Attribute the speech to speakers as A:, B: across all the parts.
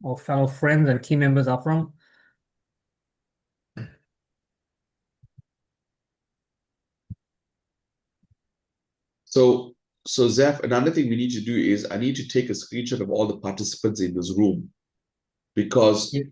A: or fellow friends and team members are from?
B: So Zeph, another thing we need to do is I need to take a screenshot of all the participants in this room because
A: Yeah.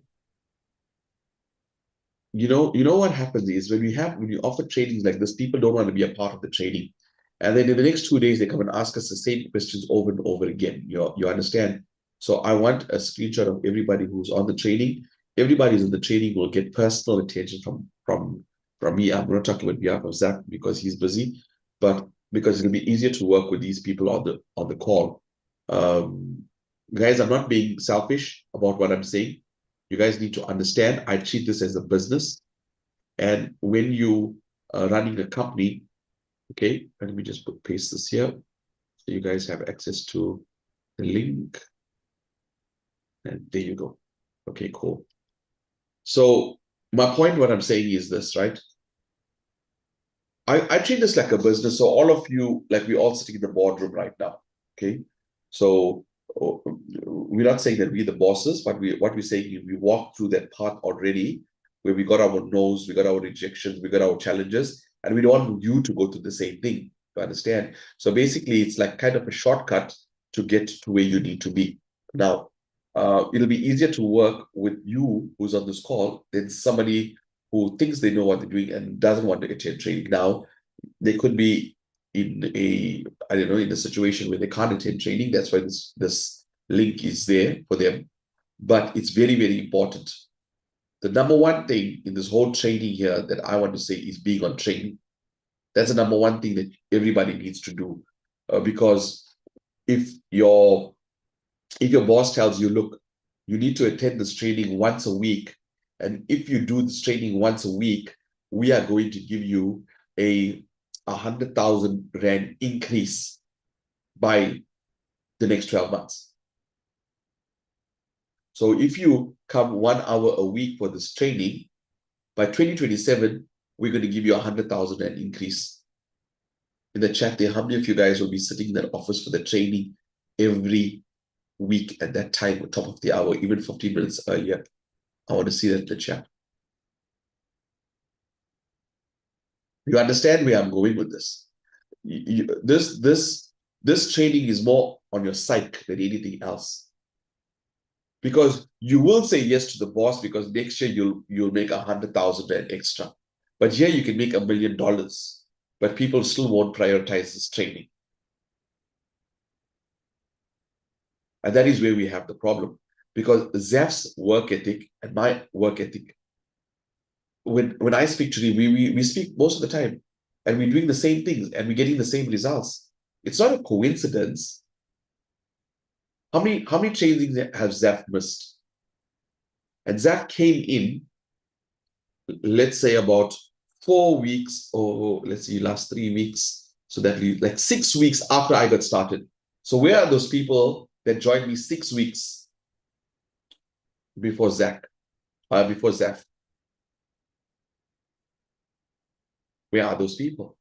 B: you know what happens is when you offer trainings like this, people don't want to be a part of the training. And then in the next 2 days, they come and ask us the same questions over and over again. You understand? So I want a screenshot of everybody who's on the training. Everybody who's in the training will get personal attention from me. I'm not talking about behalf of Zach because he's busy, but because it'll be easier to work with these people on the call. Um, Guys, I'm not being selfish about what I'm saying. You guys need to understand. I treat this as a business, and when you are running a company, okay, let me just paste this here so you guys have access to the link. And there you go. Okay, cool. So my point, what I'm saying is this, right? I treat this like a business. So all of you, like we're all sitting in the boardroom right now. Okay. So we're not saying that we're the bosses, but what we're saying is we walked through that path already where we got our no's, we got our rejections, we got our challenges, and we don't want you to go through the same thing. To understand? So basically, it's like kind of a shortcut to get to where you need to be. Now, it'll be easier to work with you who's on this call than somebody who thinks they know what they're doing and doesn't want to attend training. Now, they could be in a, I don't know, in a situation where they can't attend training. That's why this link is there for them. But it's very, very important. The number one thing in this whole training here that I want to say is being on training. That's the number one thing that everybody needs to do. Because if your if your boss tells you, look, you need to attend this training once a week, and if you do this training once a week, we are going to give you a 100,000 rand increase by the next 12 months. So if you come 1 hour a week for this training, by 2027, we're going to give you 100,000 rand increase. In the chat there, how many of you guys will be sitting in that office for the training every week at that time, on top of the hour, even 15 minutes earlier? I want to see that in the chat. You understand where I'm going with this? This training is more on your psyche than anything else. Because you will say yes to the boss because next year you'll make 100,000 rand extra. But here you can make $1 million, but people still won't prioritize this training. And that is where we have the problem. Because Zeph's work ethic and my work ethic, when I speak to him, we speak most of the time, and we're doing the same things and we're getting the same results. It's not a coincidence. How many trainings have Zeph missed? And Zeph came in, let's say about 4 weeks, or let's see, last 3 weeks, so that we like 6 weeks after I got started. So where are those people that joined me 6 weeks before before Zeph? Where are those people?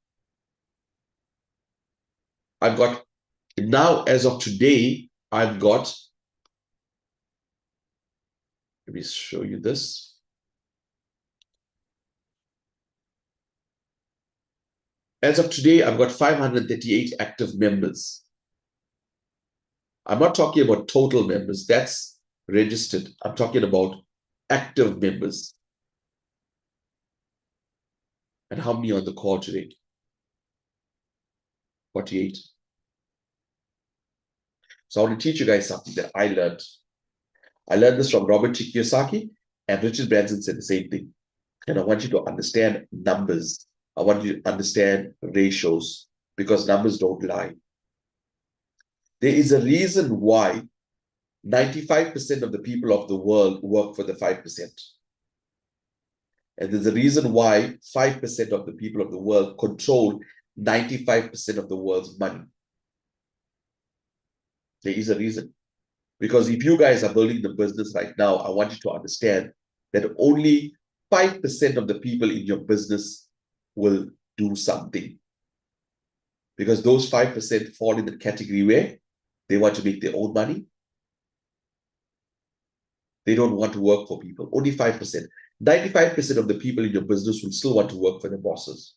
B: I've got now, as of today, I've got, let me show you this. As of today, I've got 538 active members. I'm not talking about total members, that's registered. I'm talking about active members. And how many on the call today? 48. So I want to teach you guys something that I learned. I learned this from Robert T. Kiyosaki, and Richard Branson said the same thing. And I want you to understand numbers. I want you to understand ratios, because numbers don't lie. There is a reason why 95% of the people of the world work for the 5%. And there's a reason why 5% of the people of the world control 95% of the world's money. There is a reason. Because if you guys are building the business right now, I want you to understand that only 5% of the people in your business will do something. Because those 5% fall in the category where they want to make their own money, they don't want to work for people. Only 5%. 95% of the people in your business will still want to work for their bosses.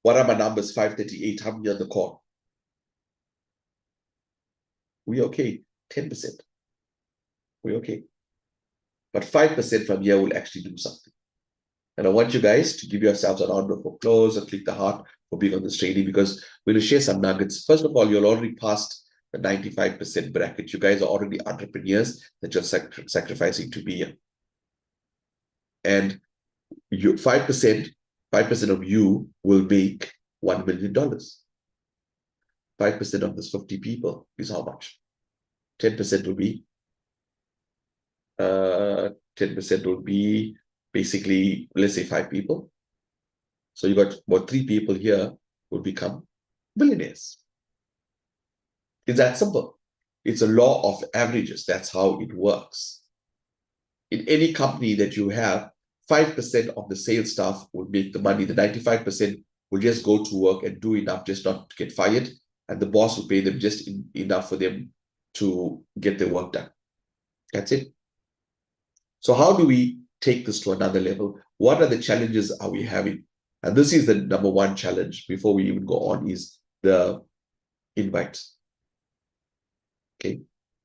B: What are my numbers? 538. How many on the call? We okay. 10%. We're okay. But 5% from here will actually do something. And I want you guys to give yourselves a round of applause and click the heart for being on this training, because we're going to share some nuggets. First of all, you're already past the 95% bracket. You guys are already entrepreneurs that you're sacrificing to be here. And you 5% of you will make $1 million. 5% of this 50 people is how much? 10% will be 10% will be basically, let's say 5 people. So you got about 3 people here will become millionaires. It's that simple. It's a law of averages. That's how it works. In any company that you have, 5% of the sales staff will make the money. The 95% will just go to work and do enough just not to get fired. And the boss will pay them just enough for them to get their work done. That's it. So how do we take this to another level? What are the challenges are we having? And this is the number one challenge before we even go on, is the invite. Okay.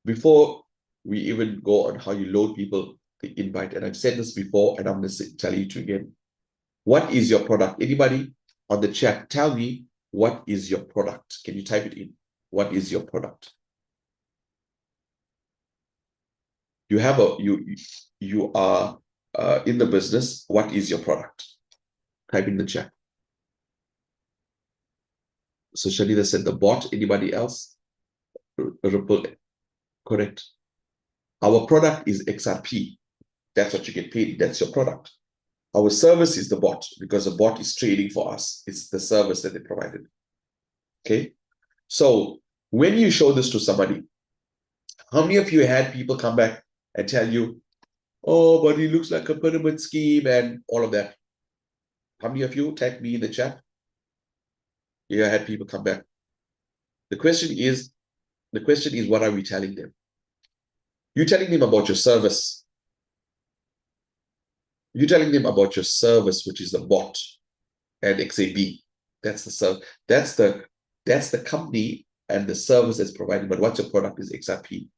B: Before we even go on how you load people, the invite, and I've said this before, and I'm going to tell you again. What is your product? Anybody on the chat, tell me, what is your product? Can you type it in? What is your product? You have you are in the business. What is your product? Type in the chat. So Shanida said the bot. Anybody else? Ripple. Correct. Our product is XRP. That's what you get paid. That's your product. Our service is the bot, because the bot is trading for us. It's the service that they provided. Okay. So when you show this to somebody, how many of you had people come back and tell you, oh, but it looks like a pyramid scheme and all of that? How many of you? Type me in the chat. Yeah, I had people come back. The question is, what are we telling them? You're telling them about your service. You're telling them about your service, which is the bot and XAB. That's the company and the service that's provided. But what's your product is XRP.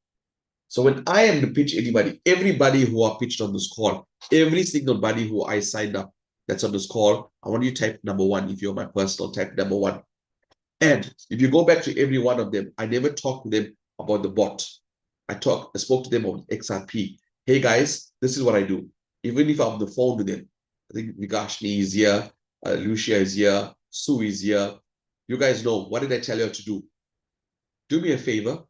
B: So when I am to pitch anybody, everybody who are pitched on this call, every single body who I signed up that's on this call, I want you to type number 1. If you're my personal, type number 1. And if you go back to every one of them, I never talked to them about the bot. I spoke to them about XRP. Hey guys, this is what I do. Even if I'm on the phone with them, I think Vigashni is here, Lucia is here, Sue is here. You guys know, what did I tell you to do? Do me a favor.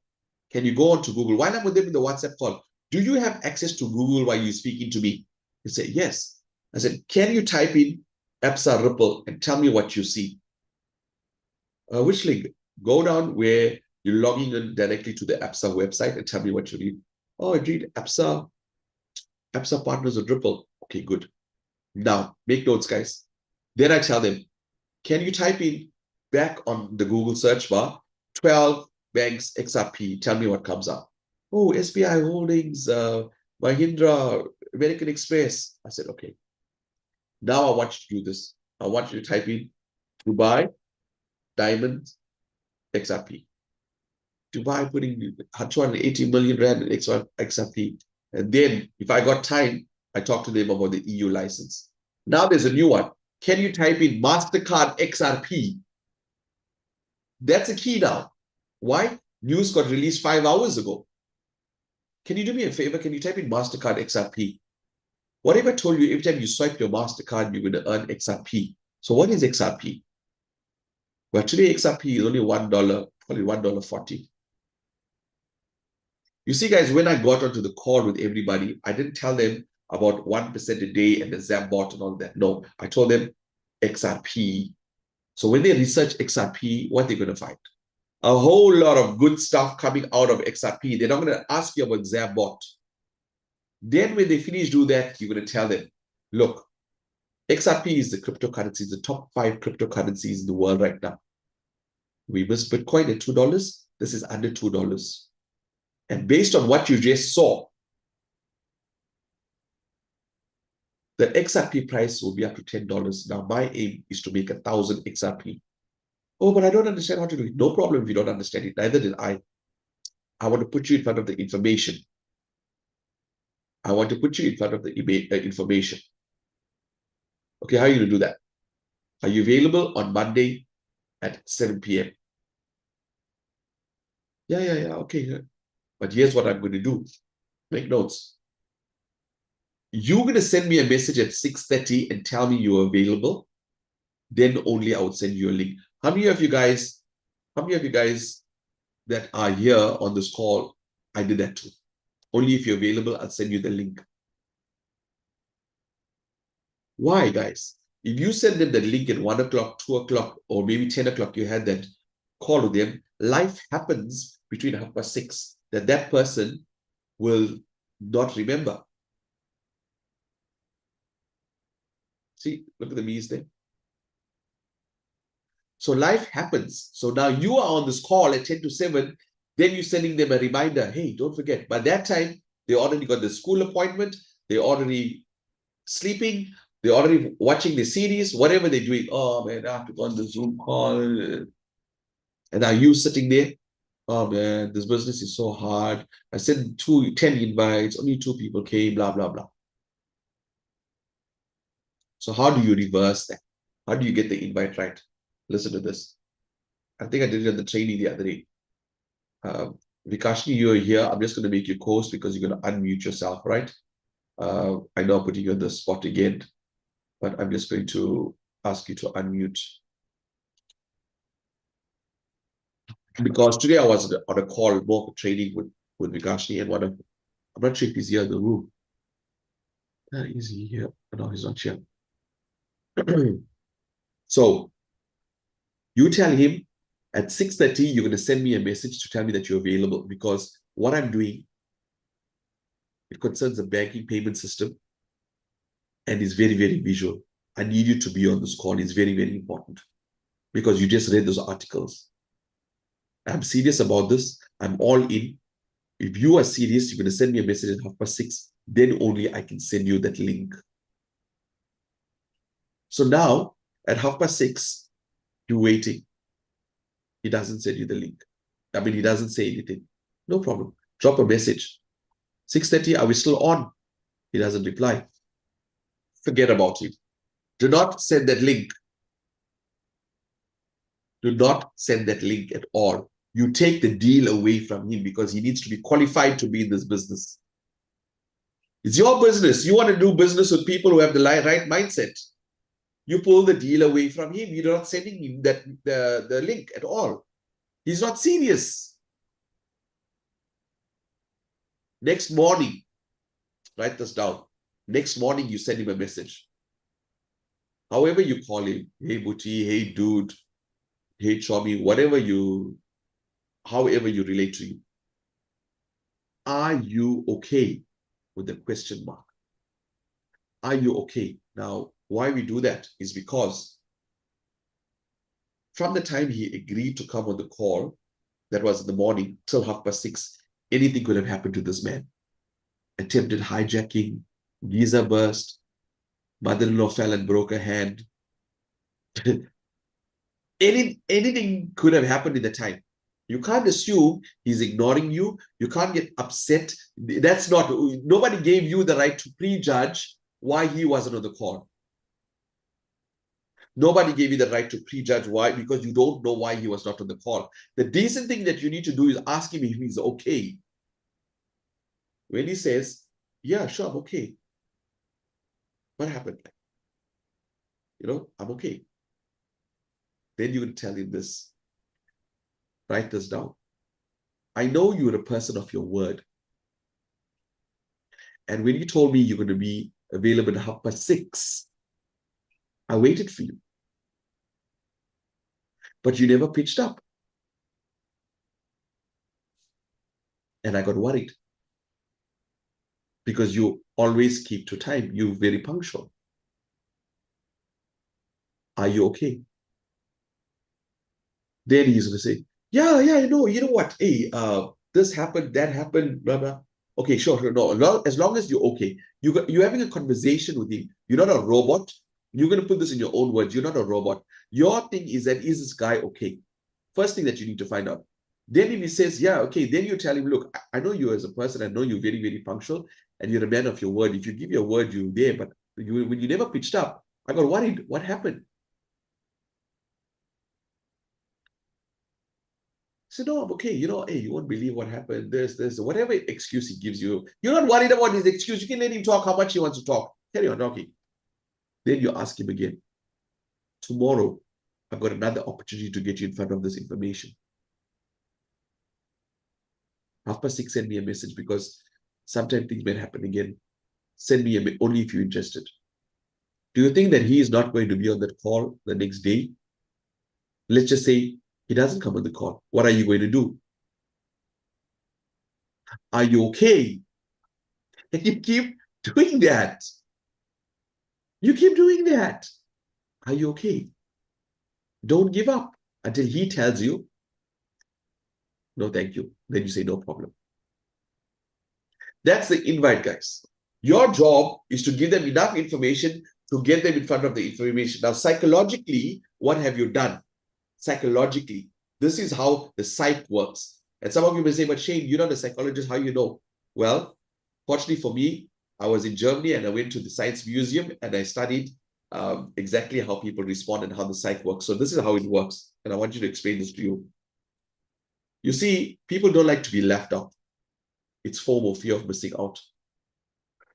B: Can you go on to Google? While I'm with them in the WhatsApp call, do you have access to Google while you're speaking to me? They said, yes. I said, can you type in Absa Ripple and tell me what you see? Which link? Go down where you're logging in directly to the Absa website and tell me what you read. Oh, I read Absa Partners with Ripple. Okay, good. Now, make notes, guys. Then I tell them, can you type in back on the Google search bar, 12 banks XRP, tell me what comes up. Oh, SBI Holdings, Mahindra, American Express. I said, okay. Now I want you to do this. I want you to type in Dubai, Diamond, XRP. Dubai putting 280 million rand in XRP. And then if I got time, I talk to them about the EU license. Now there's a new one. Can you type in MasterCard XRP? That's a key now. Why? News got released 5 hours ago. Can you do me a favor? Can you type in MasterCard XRP? What if I told you every time you swipe your MasterCard, you're going to earn XRP? So what is XRP? Well, today XRP is only $1, probably $1.40. You see, guys, when I got onto the call with everybody, I didn't tell them about 1% a day and the Zambot and all that. No, I told them XRP. So when they research XRP, what they're going to find? A whole lot of good stuff coming out of XRP. They're not going to ask you about Zambot. Then when they finish do that, you're going to tell them, look, XRP is the cryptocurrency, the top 5 cryptocurrencies in the world right now. We missed Bitcoin at $2. This is under $2. And based on what you just saw, the XRP price will be up to $10. Now, my aim is to make 1,000 XRP. Oh, but I don't understand how to do it. No problem if you don't understand it. Neither did I. I want to put you in front of the information. I want to put you in front of the information. Okay, how are you going to do that? Are you available on Monday at 7 p.m.? Yeah. Okay. But here's what I'm going to do. Make notes. You're going to send me a message at 6:30 and tell me you're available. Then only I would send you a link. How many of you guys that are here on this call, I did that too. Only if you're available, I'll send you the link. Why, guys? If you send them the link at 1 o'clock, 2 o'clock, or maybe 10 o'clock, you had that call with them, life happens between 6:30 that person will not remember. See, look at the me's there. So life happens. So now you are on this call at 10 to 7, then you're sending them a reminder, hey, don't forget. By that time, they already got the school appointment, they're already sleeping, they're already watching the series, whatever they're doing. Oh man, I have to go on the Zoom call. And now you sitting there, oh man, this business is so hard. I sent 10 invites, only 2 people came, blah, blah, blah. So how do you reverse that? How do you get the invite right? Listen to this. I think I did it in the training the other day. Vikashni, you're here. I'm just going to make you host because you're going to unmute yourself, right? I know I'm putting you on the spot again, but I'm just going to ask you to unmute. Because today I was on a call, more of a training with Vikashni, and I'm not sure if he's here in the room. Is he here? No, he's not here. So you tell him at 6:30, you're going to send me a message to tell me that you're available, because what I'm doing, it concerns the banking payment system and is very, very visual. I need you to be on this call. It's very, very important because you just read those articles. I'm serious about this. I'm all in. If you are serious, you're going to send me a message at 6:30. Then only I can send you that link. So now at 6:30, you're waiting. He doesn't send you the link. I mean, he doesn't say anything. No problem. Drop a message. 6:30, are we still on? He doesn't reply. Forget about it. Do not send that link. Do not send that link at all. You take the deal away from him because he needs to be qualified to be in this business. It's your business. You want to do business with people who have the right mindset. You pull the deal away from him. You're not sending him the link at all. He's not serious. Next morning, write this down. Next morning, you send him a message. However you call him, hey Buti, hey dude, hey Chomi, however you relate to you. Are you okay with the question mark? Are you okay? Now, why we do that is because from the time he agreed to come on the call, that was in the morning, till 6:30, anything could have happened to this man. Attempted hijacking, visa burst, mother-in-law fell and broke her hand. Anything could have happened in the time. You can't assume he's ignoring you. You can't get upset. Nobody gave you the right to prejudge why he wasn't on the call. Nobody gave you the right to prejudge why, because you don't know why he was not on the call. The decent thing that you need to do is ask him if he's okay. When he says, yeah, sure, I'm okay. What happened? I'm okay. Then you can tell him this. Write this down. I know you're a person of your word. And when you told me you're going to be available at 6:30, I waited for you. But you never pitched up. And I got worried. Because you always keep to time. You're very punctual. Are you okay? Then he's going to say, yeah, I know. You know what? Hey, this happened, that happened, blah, blah. Okay, sure. No, as long as you're okay. You're having a conversation with him. You're not a robot. You're going to put this in your own words. You're not a robot. Your thing is that, is this guy okay? First thing that you need to find out. Then if he says, yeah, okay, then you tell him, look, I know you as a person. I know you're very, very punctual and you're a man of your word. If you give your word, you're there. But when you never pitched up, I got worried. What happened? So no, I'm okay. Hey, you won't believe what happened. There's whatever excuse he gives you. You're not worried about his excuse. You can let him talk how much he wants to talk. Carry on talking. Then you ask him again. Tomorrow, I've got another opportunity to get you in front of this information. 6:30, send me a message because sometimes things may happen again. Send me only if you're interested. Do you think that he is not going to be on that call the next day? Let's just say he doesn't come on the call. What are you going to do? Are you okay? And you keep doing that. You keep doing that. Are you okay? Don't give up until he tells you, no, thank you. Then you say, no problem. That's the invite, guys. Your job is to give them enough information to get them in front of the information. Now, psychologically, what have you done? Psychologically, this is how the psych works. And some of you may say, but Shane, you're not a psychologist. How you know? Well, fortunately for me, I was in Germany and I went to the Science Museum and I studied exactly how people respond and how the psych works. So this is how it works. And I want you to explain this to you. You see, people don't like to be left out. It's FOMO, fear of missing out.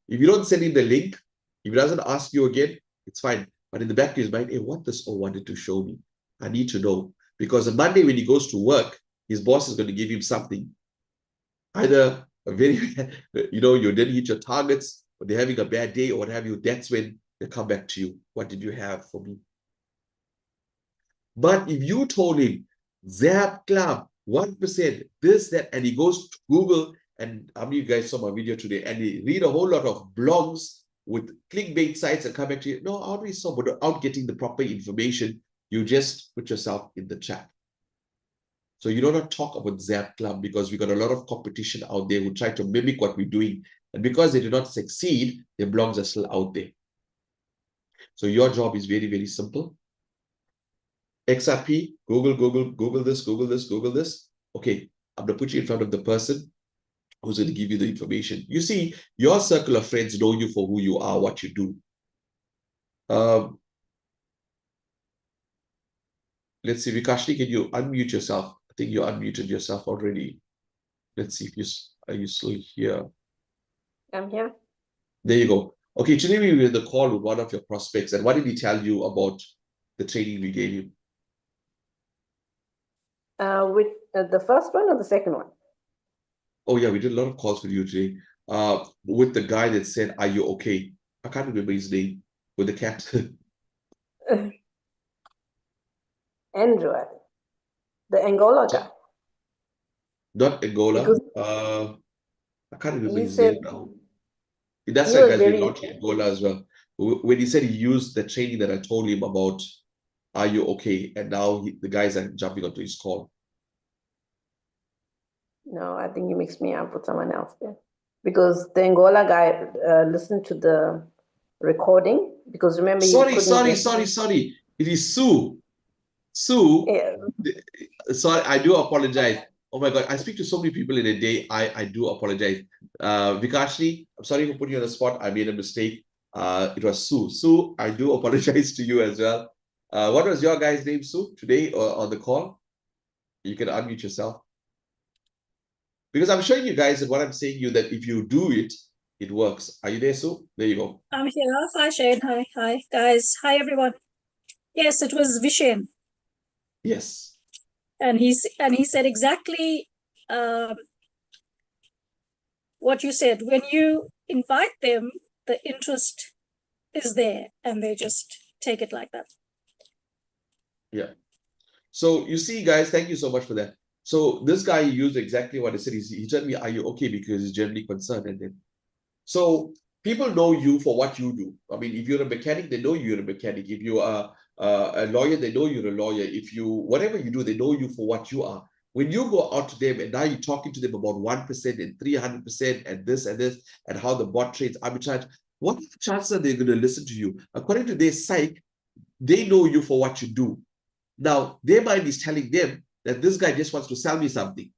B: If you don't send him the link, if he doesn't ask you again, it's fine. But in the back of his mind, hey, what this all wanted to show me? I need to know. Because on Monday, when he goes to work, his boss is going to give him something. Either a very, you didn't hit your targets, or they're having a bad day, or what have you. That's when they come back to you. What did you have for me? But if you told him, Zap Club, 1%, this, that, and he goes to Google, and how many of you guys saw my video today, and he read a whole lot of blogs with clickbait sites and come back to you, no, I already saw, but without getting the proper information, you just put yourself in the chat. So you don't talk about Zap Club because we got a lot of competition out there who try to mimic what we're doing. And because they do not succeed, their blogs are still out there. So your job is very, very simple. XRP, Google this. Okay, I'm going to put you in front of the person who's going to give you the information. You see, your circle of friends know you for who you are, what you do. Let's see, Vikashni, can you unmute yourself? I think you unmuted yourself already. Let's see if are you still here?
C: I'm here.
B: There you go. Okay, today we were in the call with one of your prospects, and what did he tell you about the training we gave you?
C: With the first one or the second one?
B: Oh yeah, we did a lot of calls with you today. With the guy that said, "Are you okay?" I can't remember his name. With the cat.
C: Andrew, I think. The Angola guy.
B: Not Angola.
C: Because
B: I can't remember his
C: said
B: name now. That's
C: he
B: right,
C: was
B: guys.
C: very
B: We're not in Angola as well. When he said he used the training that I told him about, "Are you okay?" And now the guys are jumping onto his call.
C: No, I think you mixed me up with someone else there. Because the Angola guy listened to the recording. Because remember,
B: Sorry. It is Sue.
C: Yeah.
B: Sorry, I do apologize. Oh my God, I speak to so many people in a day. I do apologize. Vikashni, I'm sorry for putting you on the spot. I made a mistake. It was Sue. Sue, I do apologize to you as well. What was your guy's name, Sue, today on the call? You can unmute yourself. Because I'm showing you guys that what I'm saying you that if you do it, it works. Are you there, Sue? There you go.
D: I'm here. Hi, Shane. Hi, guys. Hi, everyone. Yes, it was Vishen.
B: Yes.
D: And he said exactly what you said. When you invite them, the interest is there, and they just take it like that.
B: Yeah. So you see, guys, thank you so much for that. So this guy used exactly what I said. He told me, "Are you okay?" Because he's generally concerned. And then, so people know you for what you do. I mean, if you're a mechanic, they know you're a mechanic. If you are a lawyer, they know you're a lawyer. If you whatever you do, they know you for what you are. when you go out to them and now you're talking to them about 1% and 300% and this and how the bot trades arbitrage, what are the chances that they're going to listen to you? According to their psych, they know you for what you do. Now, their mind is telling them that this guy just wants to sell me something.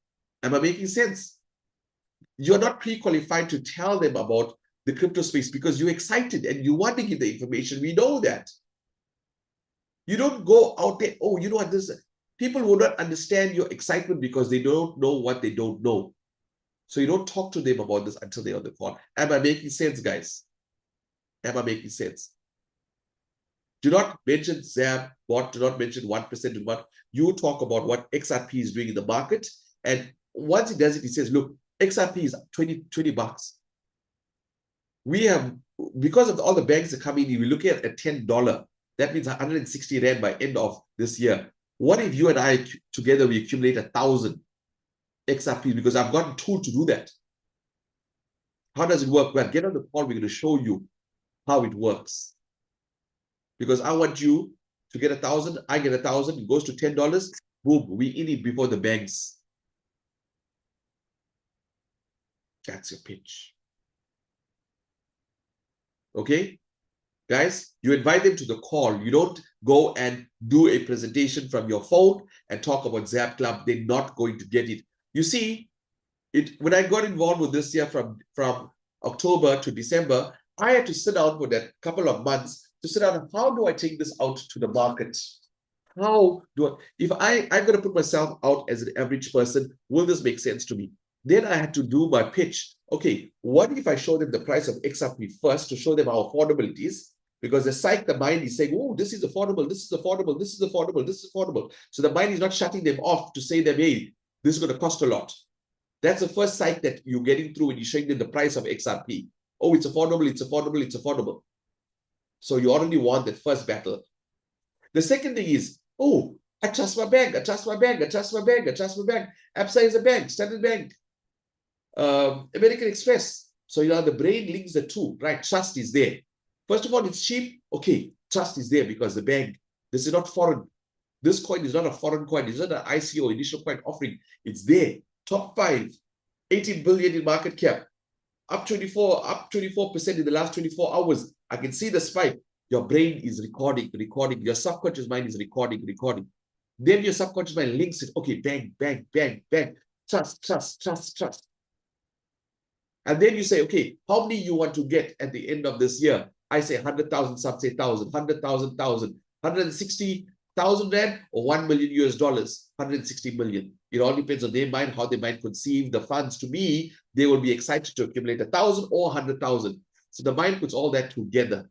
B: Am I making sense? You're not pre-qualified to tell them about the crypto space because you're excited and you want to give the information. We know that. You don't go out there, oh, you know what, this people will not understand your excitement because they don't know what they don't know. So you don't talk to them about this until they're on the call. Am I making sense, guys? Am I making sense? Do not mention ZAB, bot, do not mention 1% in what. You talk about what XRP is doing in the market. And once he does it, he says, look, XRP is 20 bucks. We have, because of all the banks that come in, we're looking at $10. That means 160 Rand by end of this year. What if you and I together, we accumulate 1,000 XRP? Because I've got a tool to do that. How does it work? Well, get on the call. We're going to show you how it works. Because I want you to get 1,000. I get 1,000. It goes to $10. Boom, we in it before the banks. That's your pitch. Okay? Guys, you invite them to the call. You don't go and do a presentation from your phone and talk about Zap Club. They're not going to get it. You see, when I got involved with this year from October to December, I had to sit down for that couple of months to sit down and how do I take this out to the market? How do I, if I'm going to put myself out as an average person, will this make sense to me? Then I had to do my pitch. Okay, what if I show them the price of XRP first to show them how affordable it is? Because the mind is saying, oh, this is affordable, this is affordable, this is affordable, this is affordable. So the mind is not shutting them off to say them, hey, this is going to cost a lot. That's the first psych that you're getting through when you're showing them the price of XRP. Oh, it's affordable, it's affordable, it's affordable. So you already won that first battle. The second thing is, oh, I trust my bank, I trust my bank, I trust my bank, I trust my bank. ABSA is a bank, Standard Bank, American Express. So, you know, the brain links the two, right? Trust is there. First of all, it's cheap. Okay, trust is there because the bank, this is not foreign. This coin is not a foreign coin. It's not an ICO, initial coin offering. It's there. Top 5, 18 billion in market cap, up 24% in the last 24 hours. I can see the spike. Your brain is recording. Your subconscious mind is recording. Then your subconscious mind links it. Okay, bang, bang, bang, bang. Trust. And then you say, okay, how many you want to get at the end of this year? I say 100,000, some say 1,000, 100,000, 160,000 Rand or $1 million US, 160 million. It all depends on their mind, how they might conceive the funds. To me, they will be excited to accumulate 1,000 or 100,000. So the mind puts all that together.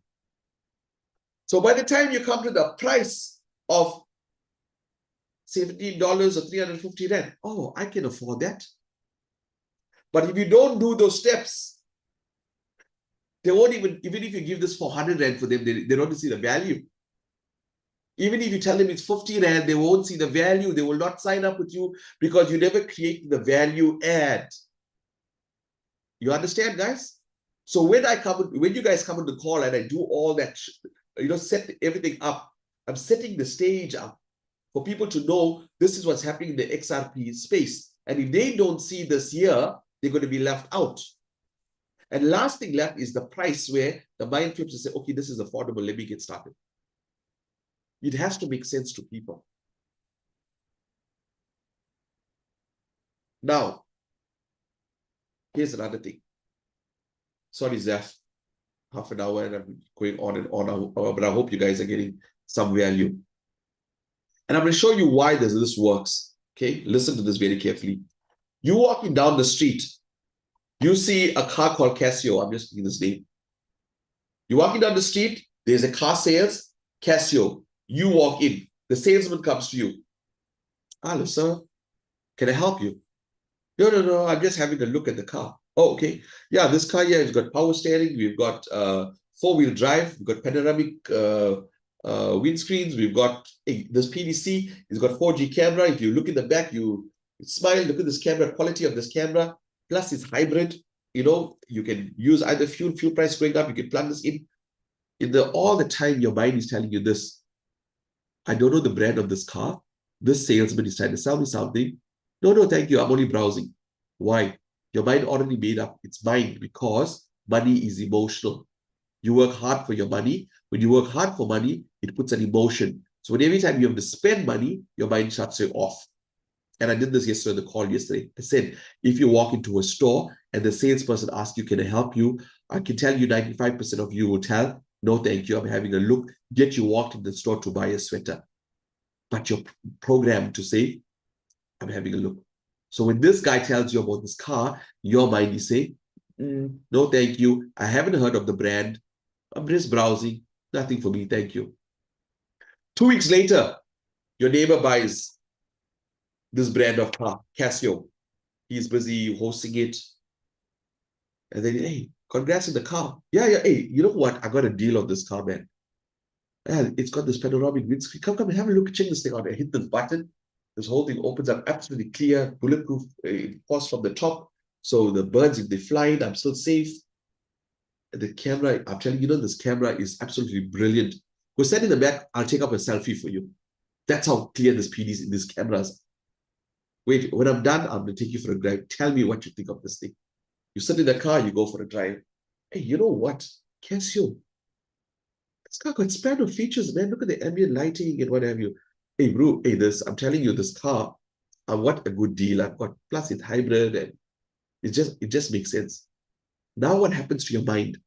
B: So by the time you come to the price of $17 or 350 Rand, oh, I can afford that. But if you don't do those steps, they won't even if you give this 400 Rand for them, they don't see the value. Even if you tell them it's 50 Rand, they won't see the value. They will not sign up with you because you never create the value add. You understand, guys? So when you guys come on the call and I do all that, you know, set everything up, I'm setting the stage up for people to know this is what's happening in the XRP space. And if they don't see this year, they're going to be left out. And last thing left is the price where the mind flips and say, okay, this is affordable. Let me get started. It has to make sense to people. Now, here's another thing. Sorry, Zaf, half an hour and I'm going on and on, but I hope you guys are getting some value. And I'm going to show you why this works. Okay, listen to this very carefully. You walking down the street, you see a car called Casio. I'm just giving this name. You're walking down the street, there's a car sales, Casio. You walk in, the salesman comes to you. Hello, sir. Can I help you? No, I'm just having a look at the car. Oh, okay. Yeah, this car here has got power steering. We've got four-wheel drive. We've got panoramic windscreens. We've got this PDC. It's got 4G camera. If you look in the back, you smile. Look at this camera, quality of this camera. Plus, it's hybrid. You know, you can use either fuel price going up. You can plug this in. All the time, your mind is telling you this. I don't know the brand of this car. This salesman is trying to sell me something. No, thank you. I'm only browsing. Why? Your mind already made up its mind because money is emotional. You work hard for your money. When you work hard for money, it puts an emotion. So when every time you have to spend money, your mind shuts you off. And I did this yesterday on the call yesterday. I said, if you walk into a store and the salesperson asks you, can I help you? I can tell you 95% of you will tell, no, thank you. I'm having a look. Yet you walked in the store to buy a sweater. But you're programmed to say, I'm having a look. So when this guy tells you about this car, your mind is saying, no, thank you. I haven't heard of the brand. I'm just browsing. Nothing for me. Thank you. 2 weeks later, your neighbor buys this brand of car, Casio. He's busy hosting it. And then, hey, congrats on the car. Yeah. Hey, you know what? I got a deal on this car, man. Yeah, it's got this panoramic windscreen. Come and have a look. Check this thing out. I hit the button. This whole thing opens up absolutely clear, bulletproof, force from the top. So the birds, if they fly, I'm still safe. The camera, I'm telling you, this camera is absolutely brilliant. Go stand in the back. I'll take up a selfie for you. That's how clear this PDs in these cameras. Wait, when I'm done, I'm going to take you for a drive. Tell me what you think of this thing. You sit in the car, you go for a drive. Hey, you know what? Casio. This car got span of features, man. Look at the ambient lighting and what have you. Hey, bro, hey, I'm telling you, this car, what a good deal I've got. Plus, it's hybrid and it just makes sense. Now, what happens to your mind?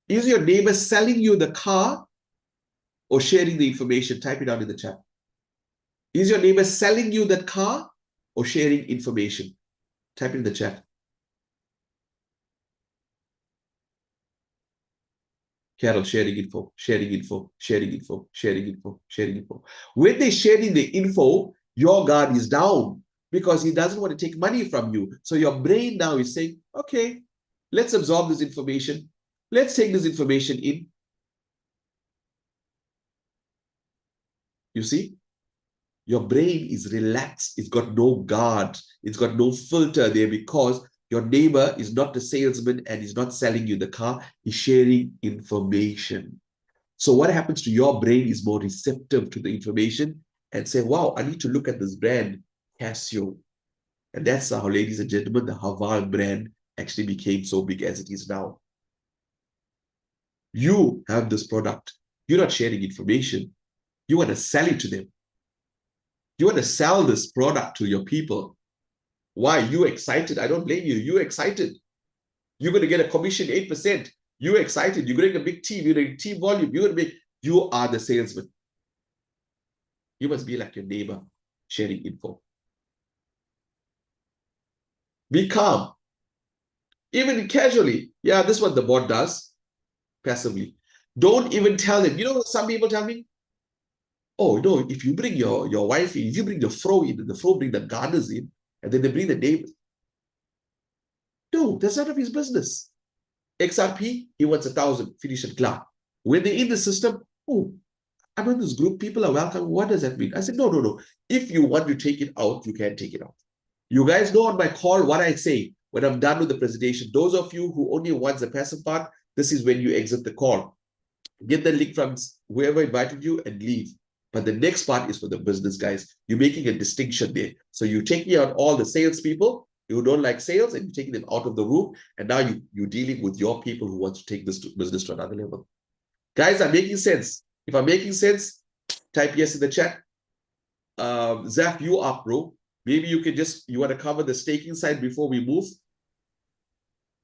B: Is your neighbor selling you the car or sharing the information? Type it out in the chat. Is your neighbor selling you that car or sharing information? Type it in the chat. Carol, sharing info, sharing info, sharing info, sharing info, sharing info. When they're sharing the info, your guard is down because he doesn't want to take money from you. So your brain now is saying, okay, let's absorb this information. Let's take this information in. You see? Your brain is relaxed. It's got no guard. It's got no filter there because your neighbor is not the salesman and he's not selling you the car. He's sharing information. So what happens to your brain is more receptive to the information and say, wow, I need to look at this brand, Casio. And that's how, ladies and gentlemen, the Haval brand actually became so big as it is now. You have this product. You're not sharing information. You want to sell it to them. You want to sell this product to your people. Why? You excited? I don't blame you. You excited. You're going to get a commission 8%. You're excited. You're going to get a big team. You're going to get team volume. You are the salesman. You must be like your neighbor, sharing info. Be calm. Even casually. Yeah, this is what the bot does. Passively. Don't even tell them. You know what some people tell me? Oh, no, if you bring your wife in, if you bring your fro in, and the fro bring the gardeners in, and then they bring the neighbors. No, that's none of his business. XRP, he wants 1,000, finish and clear. When they're in the system, oh, I'm in this group, people are welcome. What does that mean? I said, no. If you want to take it out, you can take it out. You guys know on my call what I say when I'm done with the presentation. Those of you who only want the passive part, this is when you exit the call. Get the link from whoever invited you and leave. But the next part is for the business guys. You're making a distinction there. So you're taking out all the salespeople who don't like sales and you're taking them out of the room. And now you're dealing with your people who want to take this business to another level. Guys, I'm making sense. If I'm making sense, type yes in the chat. Zach, you up, bro. Maybe you want to cover the staking side before we move?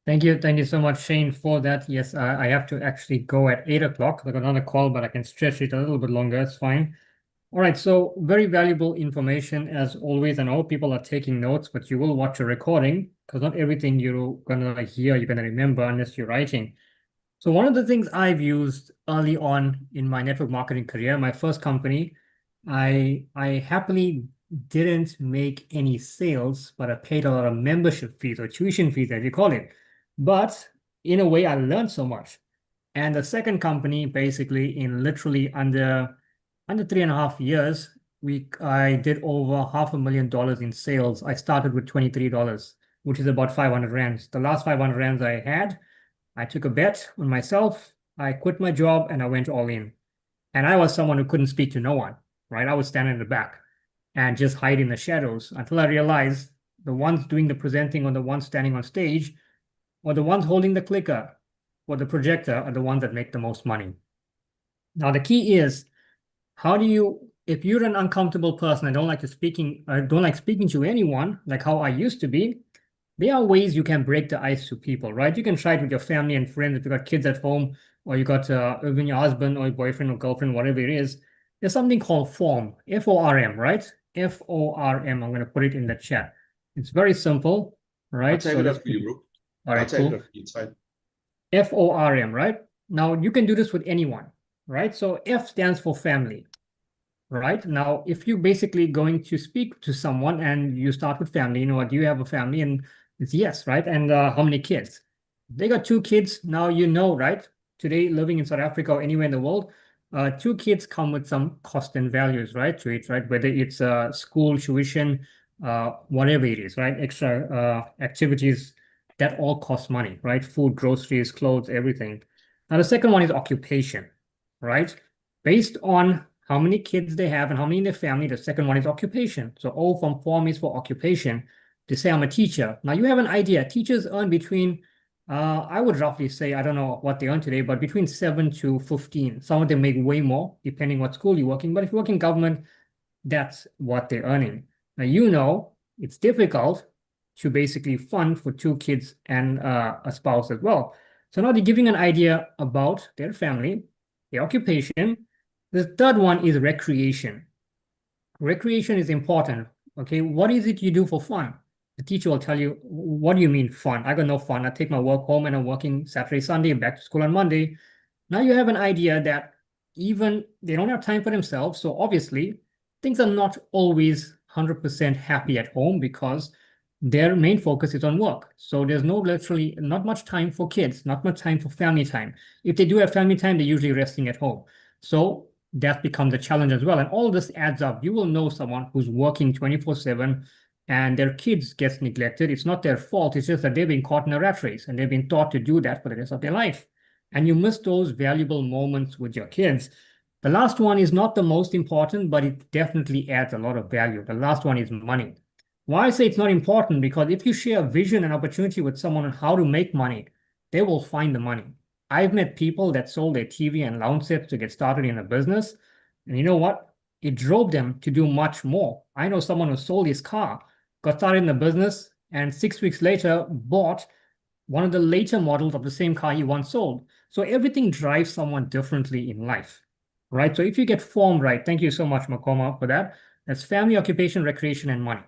A: Thank you so much, Shane, for that. Yes, I have to actually go at 8 o'clock. I've got another call, but I can stretch it a little bit longer. It's fine. All right, so very valuable information as always. I know people are taking notes, but you will watch a recording because not everything you're gonna hear, you're gonna remember unless you're writing. So one of the things I've used early on in my network marketing career, my first company, I happily didn't make any sales, but I paid a lot of membership fees or tuition fees, as you call it. But in a way, I learned so much. And the second company, basically, in literally under 3.5 years, I did over $500,000 in sales. I started with $23, which is about 500 rands. The last 500 rands I had, I took a bet on myself. I quit my job and I went all in. And I was someone who couldn't speak to no one, right? I was standing in the back. and just hide in the shadows until I realized the ones doing the presenting or the ones standing on stage or the ones holding the clicker or the projector are the ones that make the most money. Now, the key is, how do you, if you're an uncomfortable person and don't like speaking to anyone, like how I used to be, there are ways you can break the ice to people, right? You can try it with your family and friends if you got kids at home, or you got even your husband or your boyfriend or girlfriend, whatever it is. There's something called FORM, F-O-R-M, right? F-O-R-M. I'm going to put it in the chat. It's very simple, right?
B: I'll type it out for you, bro.
A: All right,
B: I'll type
A: cool.
B: it out for you. It's fine.
A: FORM, right? Now you can do this with anyone, right? So F stands for family, right? Now, if you're basically going to speak to someone and you start with family, you know what, do you have a family? And it's yes, right? And how many kids? They got 2 kids. Now, you know, right? Today, living in South Africa or anywhere in the world, 2 kids come with some cost and values, right? To it, right? Whether it's school tuition, whatever it is, right? Extra activities, that all costs money, right? Food, groceries, clothes, everything. Now, the second one is occupation, right? Based on how many kids they have and how many in their family, the second one is occupation. So O from form is for occupation. To say I'm a teacher. Now you have an idea. Teachers earn between, I would roughly say, I don't know what they earn today, but between 7 to 15. Some of them make way more, depending what school you're working. But if you work in government, that's what they're earning. Now, you know, it's difficult to basically fund for 2 kids and a spouse as well. So now they're giving an idea about their family, their occupation. The third one is recreation. Recreation is important. Okay, what is it you do for fun? The teacher will tell you, what do you mean fun? I got no fun. I take my work home and I'm working Saturday, Sunday, back to school on Monday. Now you have an idea that even they don't have time for themselves. So obviously things are not always 100% happy at home because their main focus is on work. So there's literally not much time for kids, not much time for family time. If they do have family time, they're usually resting at home. So that becomes a challenge as well. And all this adds up. You will know someone who's working 24/7 and their kids gets neglected. It's not their fault. It's just that they've been caught in a rat race and they've been taught to do that for the rest of their life. And you miss those valuable moments with your kids. The last one is not the most important, but it definitely adds a lot of value. The last one is money. Why I say it's not important? Because if you share a vision and opportunity with someone on how to make money, they will find the money. I've met people that sold their TV and lounge sets to get started in a business. And you know what? It drove them to do much more. I know someone who sold his car, got started in the business, and 6 weeks later bought one of the later models of the same car he once sold. So everything drives someone differently in life, right? So if you get formed right, thank you so much, Makoma, for that. That's family, occupation, recreation, and money.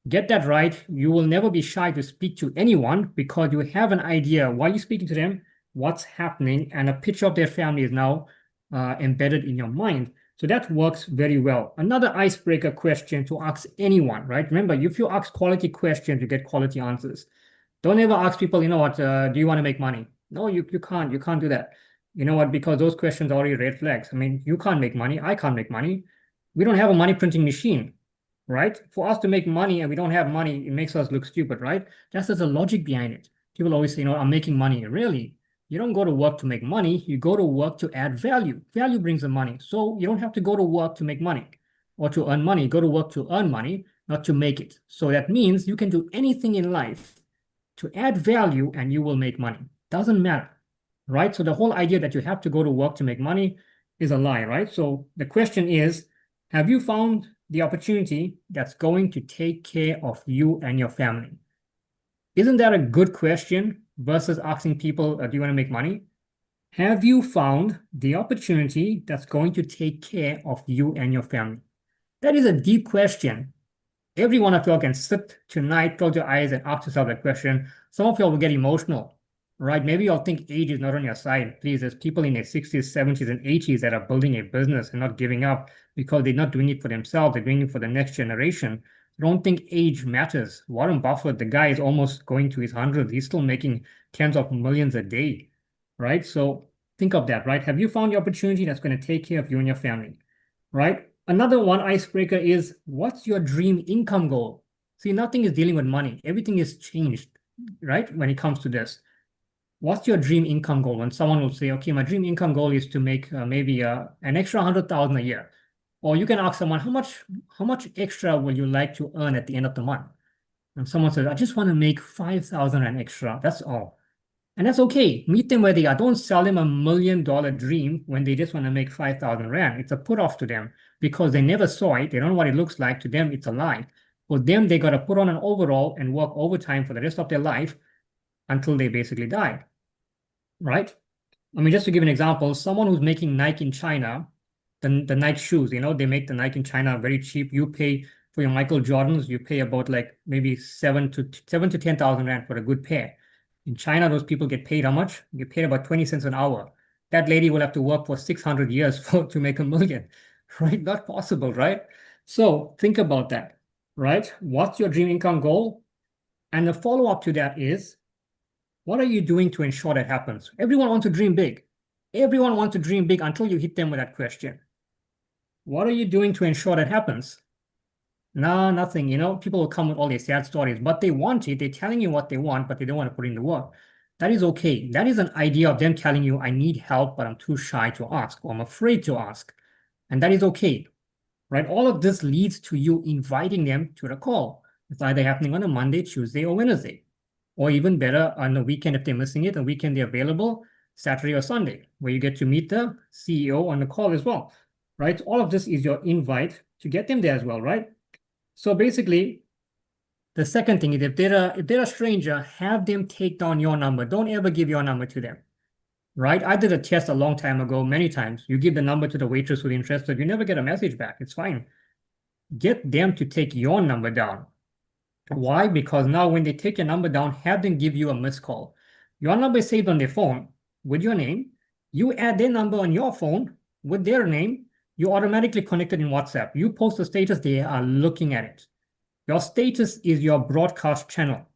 A: Get that right. You will never be shy to speak to anyone because you have an idea while you're speaking to them, what's happening, and a picture of their family is now embedded in your mind. So that works very well. Another icebreaker question to ask anyone, right? Remember, if you ask quality questions, you get quality answers. Don't ever ask people, you know what, do you want to make money? No, you can't. You can't do that. You know what? Because those questions are already red flags. I mean, you can't make money. I can't make money. We don't have a money printing machine, right? For us to make money and we don't have money, it makes us look stupid, right? That's just the logic behind it. People always say, you know, I'm making money. Really? You don't go to work to make money. You go to work to add value. Value brings the money. So you don't have to go to work to make money or to earn money. You go to work to earn money, not to make it. So that means you can do anything in life to add value and you will make money. Doesn't matter, right? So the whole idea that you have to go to work to make money is a lie, right? So the question is, have you found the opportunity that's going to take care of you and your family? Isn't that a good question versus asking people, do you want to make money? Have you found the opportunity that's going to take care of you and your family? That is a deep question. Every one of y'all can sit tonight, close your eyes, and ask yourself that question. Some of y'all will get emotional, right? Maybe y'all think age is not on your side. Please, there's people in their 60s, 70s, and 80s that are building a business and not giving up because they're not doing it for themselves. They're doing it for the next generation. Don't think age matters. Warren Buffett, the guy is almost going to his hundreds. He's still making tens of millions a day, right? So think of that, right? Have you found the opportunity that's going to take care of you and your family, right? Another one icebreaker is, what's your dream income goal? See, nothing is dealing with money. Everything is changed, right? When it comes to this. What's your dream income goal? When someone will say, okay, my dream income goal is to make maybe an extra 100,000 a year. Or you can ask someone, how much extra will you like to earn at the end of the month? And someone says, I just want to make 5,000 Rand extra. That's all. And that's okay. Meet them where they are. Don't sell them $1 million dream when they just want to make 5,000 Rand. It's a put off to them because they never saw it. They don't know what it looks like. To them, it's a lie. For them, they got to put on an overall and work overtime for the rest of their life until they basically die. Right? I mean, just to give an example, someone who's making Nike in China, the Nike shoes, they make the Nike in China very cheap. You pay for your Michael Jordans, you pay about like maybe 7,000 to 10,000 Rand for a good pair. In China, those people get paid how much? Get paid about 20 cents an hour. That lady will have to work for 600 years to make $1 million, right? Not possible, right? So think about that, right? What's your dream income goal? And the follow-up to that is, what are you doing to ensure that happens? Everyone wants to dream big. Everyone wants to dream big until you hit them with that question. What are you doing to ensure that happens? No, nothing. People will come with all these sad stories, but they want it. They're telling you what they want, but they don't want to put in the work. That is okay. That is an idea of them telling you, I need help, but I'm too shy to ask, or I'm afraid to ask. And that is okay, right? All of this leads to you inviting them to the call. It's either happening on a Monday, Tuesday, or Wednesday. Or even better, on the weekend, if they're missing it, the weekend they're available, Saturday or Sunday, where you get to meet the CEO on the call as well, right? All of this is your invite to get them there as well, right? So basically, the second thing is if they're a stranger, have them take down your number. Don't ever give your number to them, right? I did a test a long time ago, many times. You give the number to the waitress who's interested, you never get a message back. It's fine. Get them to take your number down. Why? Because now when they take your number down, have them give you a missed call. Your number is saved on their phone with your name. You add their number on your phone with their name. You automatically connected in WhatsApp. You post a status, they are looking at it. Your status is your broadcast channel.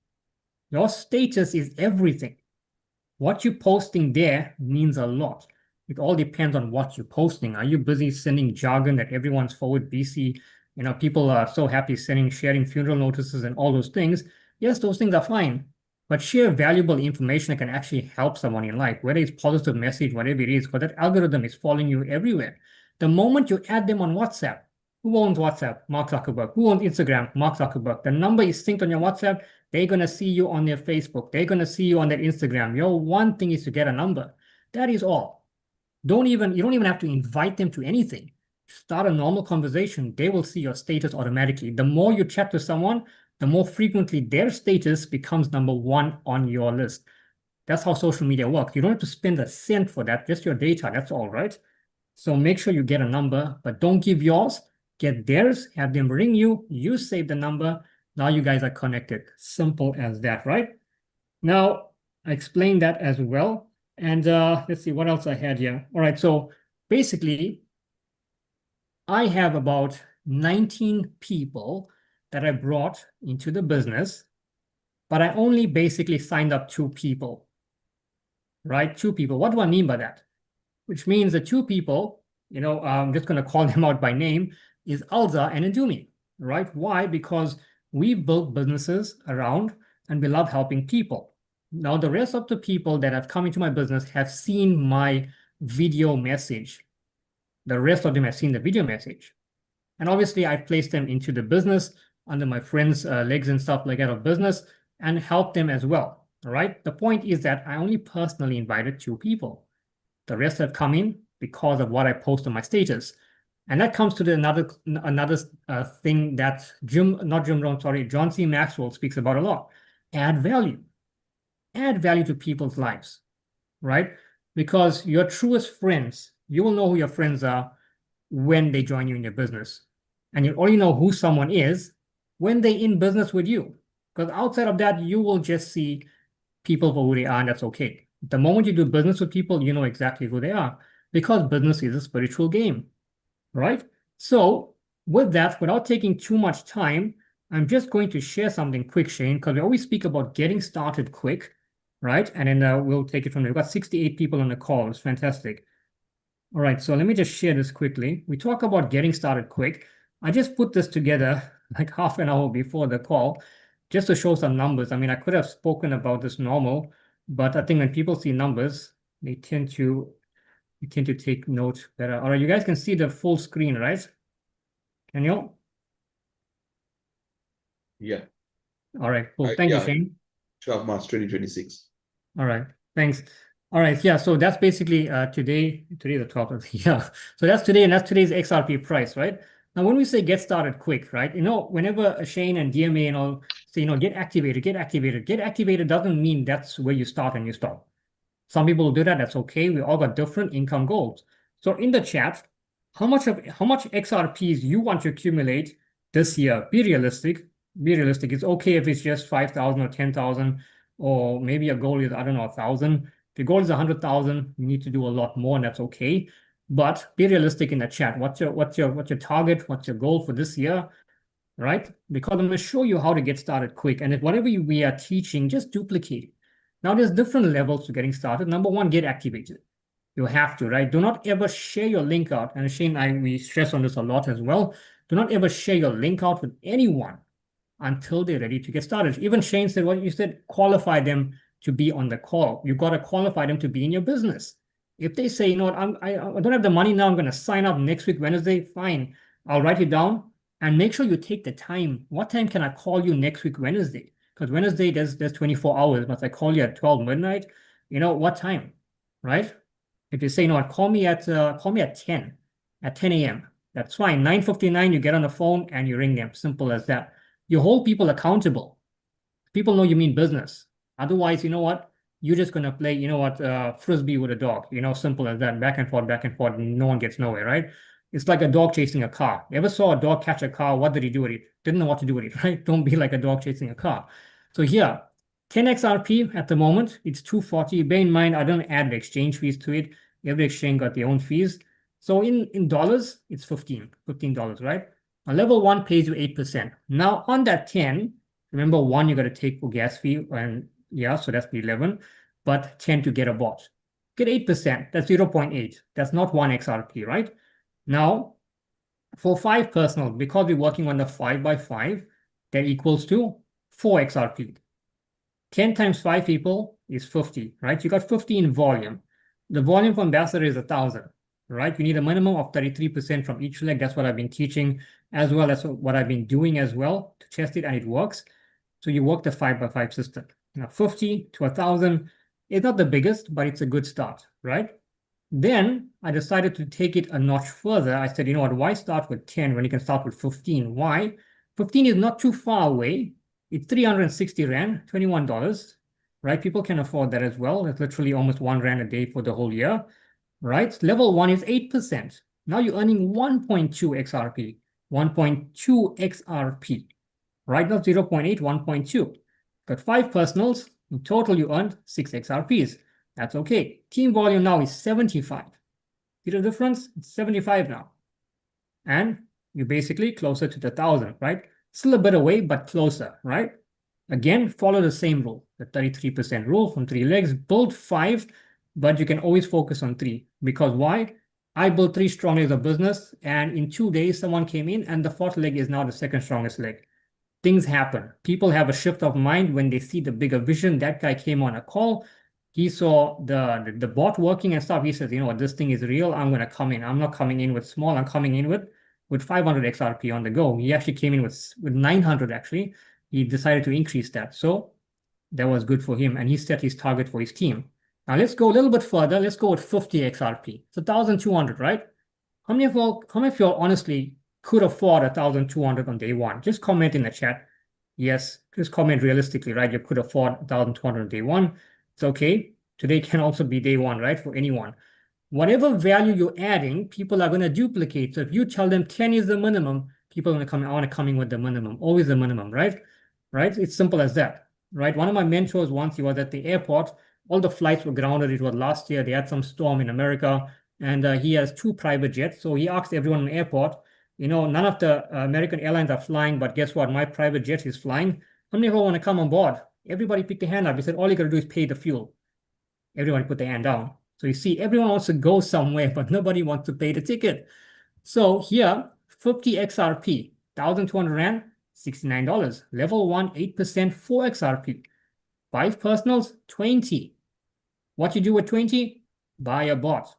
A: Your status is everything. What you're posting there means a lot. It all depends on what you're posting. Are you busy sending jargon that everyone's forward BC? People are so happy sharing funeral notices and all those things. Yes, those things are fine. But share valuable information that can actually help someone in life, whether it's positive message, whatever it is, because that algorithm is following you everywhere. The moment you add them on WhatsApp, who owns WhatsApp? Mark Zuckerberg. Who owns Instagram? Mark Zuckerberg. The number is synced on your WhatsApp. They're going to see you on their Facebook. They're going to see you on their Instagram. Your one thing is to get a number. That is all. You don't even have to invite them to anything. Start a normal conversation. They will see your status automatically. The more you chat to someone, the more frequently their status becomes number one on your list. That's how social media works. You don't have to spend a cent for that, just your data. That's all, right? So make sure you get a number, but don't give yours. Get theirs, have them ring you, you save the number. Now you guys are connected. Simple as that, right? Now, I explained that as well. And let's see what else I had here. All right, so basically, I have about 19 people that I brought into the business, but I only basically signed up 2 people, right? 2 people. What do I mean by that? Which means the 2 people, I'm just going to call them out by name, is Alza and Indumi, right? Why? Because we built businesses around and we love helping people. Now, the rest of the people that have come into my business have seen my video message. The rest of them have seen the video message. And obviously, I placed them into the business under my friends' legs and stuff like that of business and helped them as well, all right? The point is that I only personally invited 2 people. The rest have come in because of what I post on my status. And that comes to another thing that John C. Maxwell speaks about a lot. Add value. Add value to people's lives, right? Because your truest friends, you will know who your friends are when they join you in your business. And you only know who someone is when they're in business with you. Because outside of that, you will just see people for who they are, and that's okay. The moment you do business with people, you know exactly who they are, because business is a spiritual game, right? So with that, without taking too much time, I'm just going to share something quick, Shane, because we always speak about getting started quick, right? And then we'll take it from there. We've got 68 people on the call. It's fantastic. All right, so let me just share this quickly. We talk about getting started quick. I just put this together like half an hour before the call just to show some numbers. I mean, I could have spoken about this normal, but I think when people see numbers, they tend to take note better. All right, you guys can see the full screen, right? Daniel?
B: Yeah.
A: All right, cool. Thank you,
B: Yeah.
A: Shane.
B: 12 March 2026.
A: All right, thanks. All right, yeah, so that's basically today the 12th. Yeah, so that's today, and that's today's XRP price, right? Now, when we say get started quick, right? Whenever Shane and DMA and all say, get activated, get activated doesn't mean that's where you start and you stop. Some people do that, that's okay. We all got different income goals. So in the chat, how much XRPs you want to accumulate this year? Be realistic. Be realistic. It's okay if it's just 5,000 or 10,000, or maybe your goal is, I don't know, 1,000. If your goal is 100,000, you need to do a lot more, and that's okay. But be realistic in the chat. What's your target? What's your goal for this year? Right? Because I'm going to show you how to get started quick. And if whatever we are teaching, just duplicate it. Now, there's different levels to getting started. Number one, get activated. You have to, right? Do not ever share your link out. And Shane, we stress on this a lot as well. Do not ever share your link out with anyone until they're ready to get started. Even Shane said, well, you said qualify them to be on the call. You've got to qualify them to be in your business. If they say, you know what, I don't have the money now, I'm going to sign up next week, Wednesday, fine. I'll write it down and make sure you take the time. What time can I call you next week, Wednesday? Because Wednesday, there's 24 hours. But if I call you at 12 midnight, what time, right? If you say, you know what, call me at 10 a.m. That's fine. 9:59, you get on the phone and you ring them. Simple as that. You hold people accountable. People know you mean business. Otherwise, you know what? You're just going to play, frisbee with a dog. Simple as that. Back and forth. No one gets nowhere, right? It's like a dog chasing a car. You ever saw a dog catch a car? What did he do with it? Didn't know what to do with it, right? Don't be like a dog chasing a car. So here, 10 XRP at the moment, it's 240. Bear in mind, I don't add the exchange fees to it. Every exchange got their own fees. So in dollars, it's $15, right? Now, level 1 pays you 8%. Now, on that 10, remember 1 you got to take for gas fee, and yeah, so that's the 11, but 10 to get a bot. Get 8%, that's 0.8. That's not 1 XRP, right? Now, for 5 personal, because we're working on the 5 by 5, that equals to 4 XRP. 10 times 5 people is 50, right? You got 50 in volume. The volume for Ambassador is 1,000, right? You need a minimum of 33% from each leg. That's what I've been teaching, as well as what I've been doing as well to test it, and it works. So you work the 5 by 5 system. Now, 50 to 1,000 is not the biggest, but it's a good start, right? Then I decided to take it a notch further. I said, you know what, why start with 10 when you can start with 15? Why? 15 is not too far away. It's 360 Rand, $21, right? People can afford that as well. It's literally almost 1 Rand a day for the whole year, right? Level 1 is 8%. Now you're earning 1.2 XRP, 1.2 XRP, right? Not 0.8, 1.2. Got 5 personals. In total, you earned 6 XRPs. That's okay. Team volume now is 75. See the difference? It's 75 now. And you're basically closer to the 1,000, right? Still a bit away, but closer, right? Again, follow the same rule, the 33% rule from 3 legs. Build 5, but you can always focus on 3. Because why? I built 3 strong legs of business, and in 2 days, someone came in, and the 4th leg is now the 2nd strongest leg. Things happen. People have a shift of mind when they see the bigger vision. That guy came on a call. He saw the bot working and stuff. He says, you know what, this thing is real. I'm going to come in. I'm not coming in with small. I'm coming in with 500 XRP on the go. He actually came in with 900 actually. He decided to increase that. So that was good for him. And he set his target for his team. Now let's go a little bit further. Let's go with 50 XRP. It's 1,200, right? How many of you all honestly could afford 1,200 on day 1? Just comment in the chat. Yes, just comment realistically, right? You could afford 1,200 on day 1. It's okay. Today can also be day 1, right? For anyone. Whatever value you're adding, people are going to duplicate. So if you tell them 10 is the minimum, people are going to come, I want to come in with the minimum, always the minimum, right? Right? It's simple as that, right? One of my mentors once, he was at the airport. All the flights were grounded. It was last year. They had some storm in America, and he has 2 private jets. So he asked everyone in the airport, you know, none of the American airlines are flying, but guess what? My private jet is flying. How many of you want to come on board? Everybody picked their hand up. He said, all you got to do is pay the fuel. Everyone put their hand down. So you see, everyone wants to go somewhere, but nobody wants to pay the ticket. So here, 50 XRP, 1,200 Rand, $69. Level 1, 8%, 4 XRP. 5 personals, 20. What you do with 20? Buy a bot.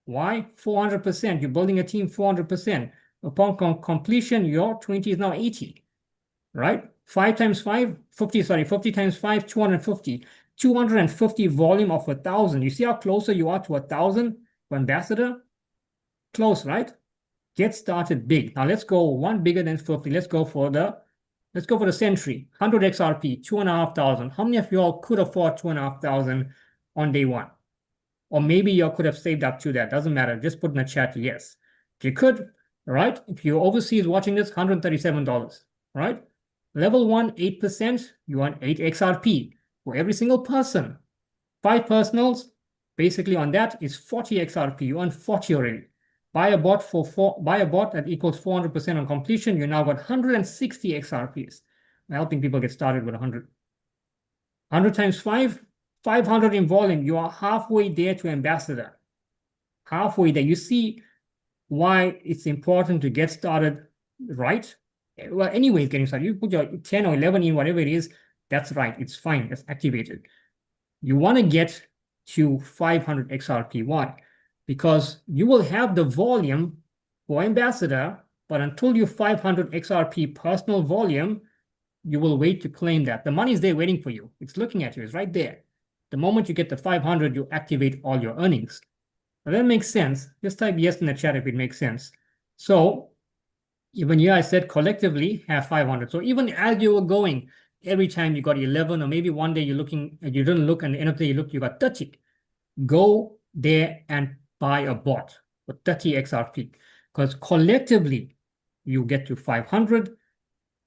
A: Why? 400%. You're building a team 400%. Upon completion, your 20 is now 80, right? 5 times 5, 50, sorry, 50 times 5, 250. 250 volume of 1,000. You see how closer you are to 1,000 for ambassador? Close, right? Get started big. Now let's go one bigger than 50. Let's go for the century. 100 XRP, 2,500. How many of you all could afford 2,500 on day one? Or maybe you all could have saved up to that. Doesn't matter. Just put in the chat yes. If you could, right? If you're overseas watching this, $137, right? Level 1, 8%, you want 8 XRP for every single person. 5 personals, basically on that is 40 XRP. You earn 40 already. Buy a bot that equals 400% on completion. You now got 160 XRPs. I'm helping people get started with 100. 100 times 5, 500 in volume. You are halfway there to ambassador. Halfway there. You see why it's important to get started right? Well, anyway, getting started. You put your 10 or 11 in, whatever it is, that's right. It's fine. It's activated. You want to get to 500 XRP. Why? Because you will have the volume for ambassador, but until you 500 XRP personal volume, you will wait to claim that. The money is there waiting for you. It's looking at you. It's right there. The moment you get the 500, you activate all your earnings. Now that makes sense. Just type yes in the chat if it makes sense. So even here I said collectively have 500. So even as you were going, every time you got 11, or maybe one day you're looking, you didn't look, and the end of the day you look, you got 30. Go there and buy a bot for 30 XRP, because collectively you get to 500.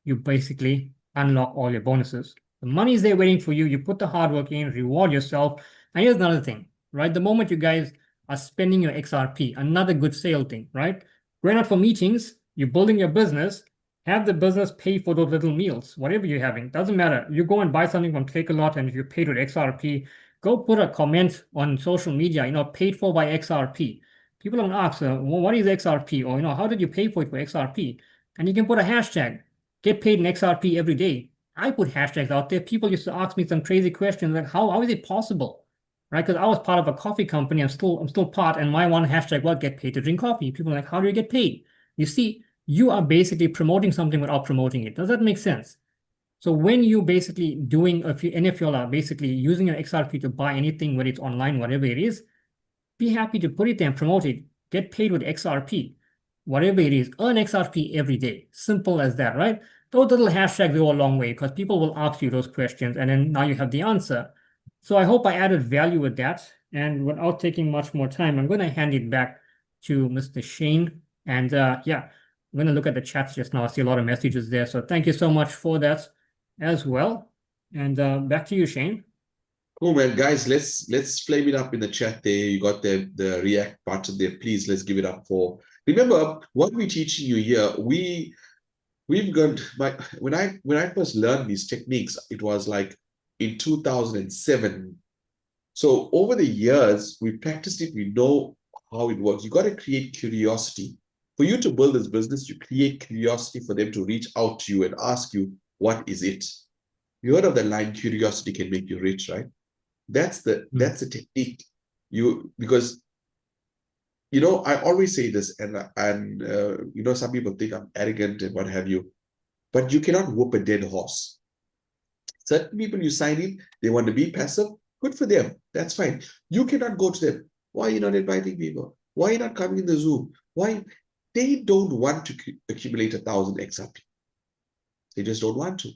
A: You basically unlock all your bonuses. The money is there waiting for you. You put the hard work in, reward yourself. And here's another thing, right? The moment you guys are spending your XRP, another good sale thing, right? Going out for meetings, you're building your business, have the business pay for those little meals, whatever you're having. Doesn't matter. You go and buy something from Takealot, and if you're paid with XRP, go put a comment on social media, paid for by XRP. People don't ask, well, what is XRP? Or, how did you pay for it for XRP? And you can put a hashtag. Get paid in XRP every day. I put hashtags out there. People used to ask me some crazy questions like, how is it possible? Right? Because I was part of a coffee company. I'm still part, and my one hashtag was get paid to drink coffee. People are like, how do you get paid? You see, you are basically promoting something without promoting it. Does that make sense? So when you basically doing, if you are basically using your XRP to buy anything, whether it's online, whatever it is, be happy to put it there and promote it. Get paid with XRP. Whatever it is, earn XRP every day. Simple as that, right? Those little hashtags go a long way because people will ask you those questions, and then now you have the answer. So I hope I added value with that. And without taking much more time, I'm going to hand it back to Mr. Shane. And yeah, I'm going to look at the chats just now. I see a lot of messages there. So thank you so much for that as well. And back to you, Shane.
B: Cool, man. Guys, let's flame it up in the chat there. You got the react button there. Please, let's give it up for. Remember, what we're teaching you here, we've got when I first learned these techniques, it was like in 2007. So over the years, we practiced it. We know how it works. You got to create curiosity. For you to build this business, you create curiosity for them to reach out to you and ask you, what is it? You heard of the line, curiosity can make you rich, right? That's the technique. Because I always say this, and some people think I'm arrogant and what have you, but you cannot whoop a dead horse. Certain people you sign in, they want to be passive. Good for them. That's fine. You cannot go to them. Why are you not inviting people? Why are you not coming in the Zoom? Why? They don't want to accumulate 1,000 XRP. They just don't want to.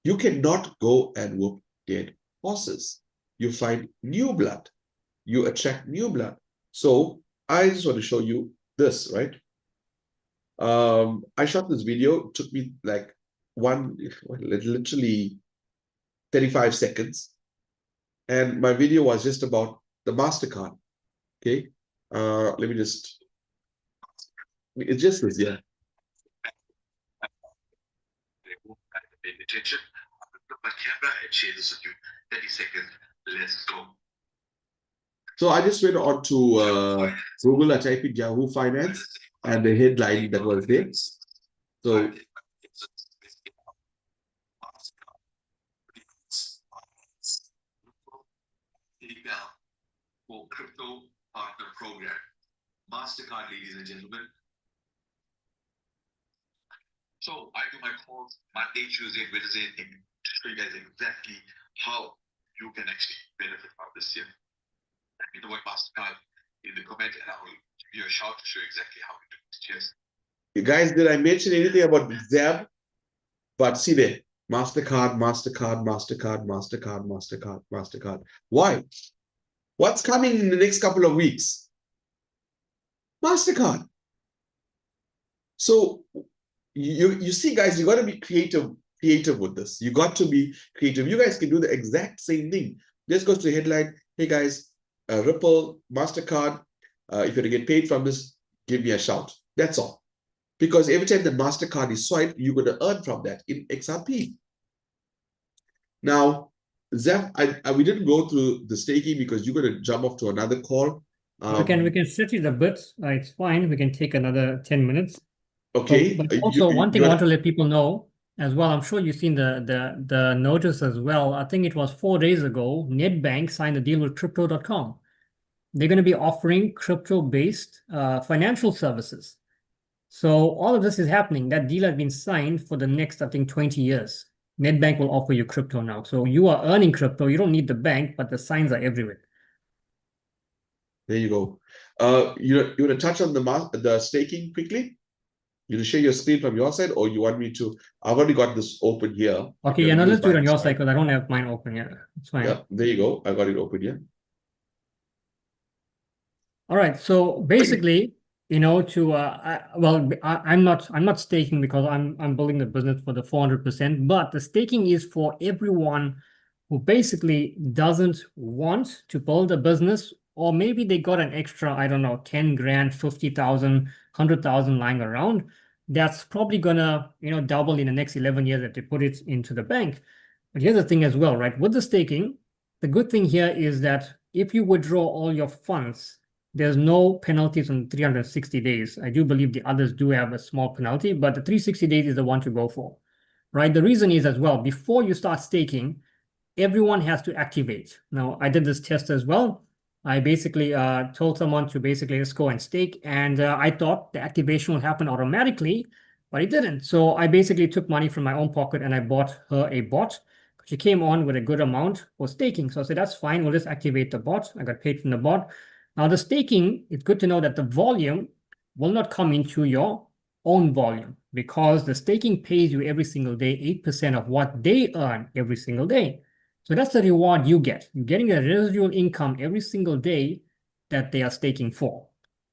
B: You cannot go and whoop dead horses. You find new blood. You attract new blood. So I just want to show you this, right? I shot this video. It took me like literally 35 seconds. And my video was just about the MasterCard. Okay. Let me just, it's just this, yeah. Pay attention. I'll put up my camera and share this with you. 30 seconds. Let's go. So I just went on to Google. I typed in Yahoo Finance and the headline that was there. So for crypto partner program. MasterCard, ladies and gentlemen, So I do my calls Monday, Tuesday, Wednesday, to show you guys exactly how you can actually benefit from this here. Let me know what MasterCard in the comment, and I will give you a shout to show you exactly how we do this. Cheers. You guys, did I mention anything about Zab? But see there, MasterCard, MasterCard, MasterCard, MasterCard, MasterCard, MasterCard. Why? What's coming in the next couple of weeks? MasterCard. So you see, guys, you got to be creative with this. You got to be creative. You guys can do the exact same thing. Just go to the headline. Hey guys, Ripple, MasterCard. If you're to get paid from this, give me a shout. That's all. Because every time the MasterCard is swiped, you're going to earn from that in XRP. Now, Zef, we didn't go through the staking because you're going to jump off to another call.
A: We can stretch it a bit. It's fine. We can take another 10 minutes.
B: Okay.
A: But also, one thing I want to let people know as well, I'm sure you've seen the notice as well. I think it was 4 days ago, NetBank signed a deal with Crypto.com. They're going to be offering crypto-based financial services. So all of this is happening. That deal has been signed for the next, I think, 20 years. NetBank will offer you crypto now. So you are earning crypto. You don't need the bank, but the signs are everywhere.
B: There you go. You want to touch on the staking quickly? You want to share your screen from your side, or you want me to? I've already got this open here.
A: Okay, yeah, now let's do it on your side because I don't have mine open yet. It's fine.
B: Yeah, there you go. I got it open here.
A: All right. So basically, I'm not staking because I'm building the business for the 400%, but the staking is for everyone who basically doesn't want to build a business, or maybe they got an extra, I don't know, 10 grand, 50,000, 100,000 lying around. That's probably gonna, double in the next 11 years if they put it into the bank. But here's the thing as well, right? With the staking, the good thing here is that if you withdraw all your funds, there's no penalties on 360 days. I do believe the others do have a small penalty, but the 360 days is the one to go for, right? The reason is as well, before you start staking, everyone has to activate. Now, I did this test as well. I basically told someone to basically just go and stake, and I thought the activation would happen automatically, but it didn't. So I basically took money from my own pocket and I bought her a bot. She came on with a good amount for staking. So I said, that's fine. We'll just activate the bot. I got paid from the bot. Now, the staking, it's good to know that the volume will not come into your own volume because the staking pays you every single day 8% of what they earn every single day. So that's the reward you get. You're getting a residual income every single day that they are staking for,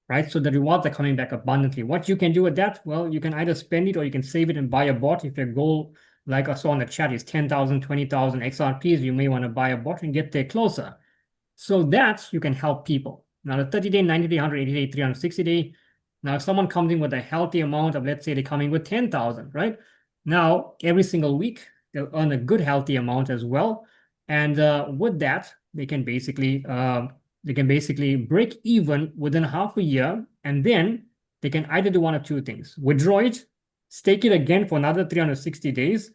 A: right? So the rewards are coming back abundantly. What you can do with that? Well, you can either spend it or you can save it and buy a bot. If your goal, like I saw in the chat, is 10,000, 20,000 XRPs, you may want to buy a bot and get there closer. So that you can help people. Now, the 30-day, 90-day, 180-day, 360-day. Now, if someone comes in with a healthy amount of, let's say they come in with 10,000, right? Now, every single week, they'll earn a good, healthy amount as well. And with that, they can basically break even within half a year, and then they can either do one of two things: withdraw it, stake it again for another 360 days,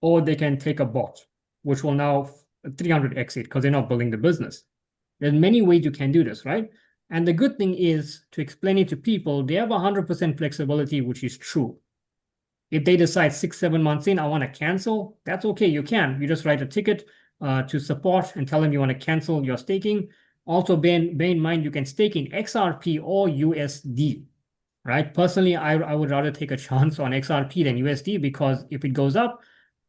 A: or they can take a bot, which will now 300x it because they're not building the business. There's many ways you can do this, right? And the good thing is, to explain it to people, they have 100% flexibility, which is true. If they decide 6-7 months in, I want to cancel, that's okay. You can. You just write a ticket to support and tell them you want to cancel your staking. Also, bear in mind, you can stake in XRP or USD, right? Personally, I would rather take a chance on XRP than USD because if it goes up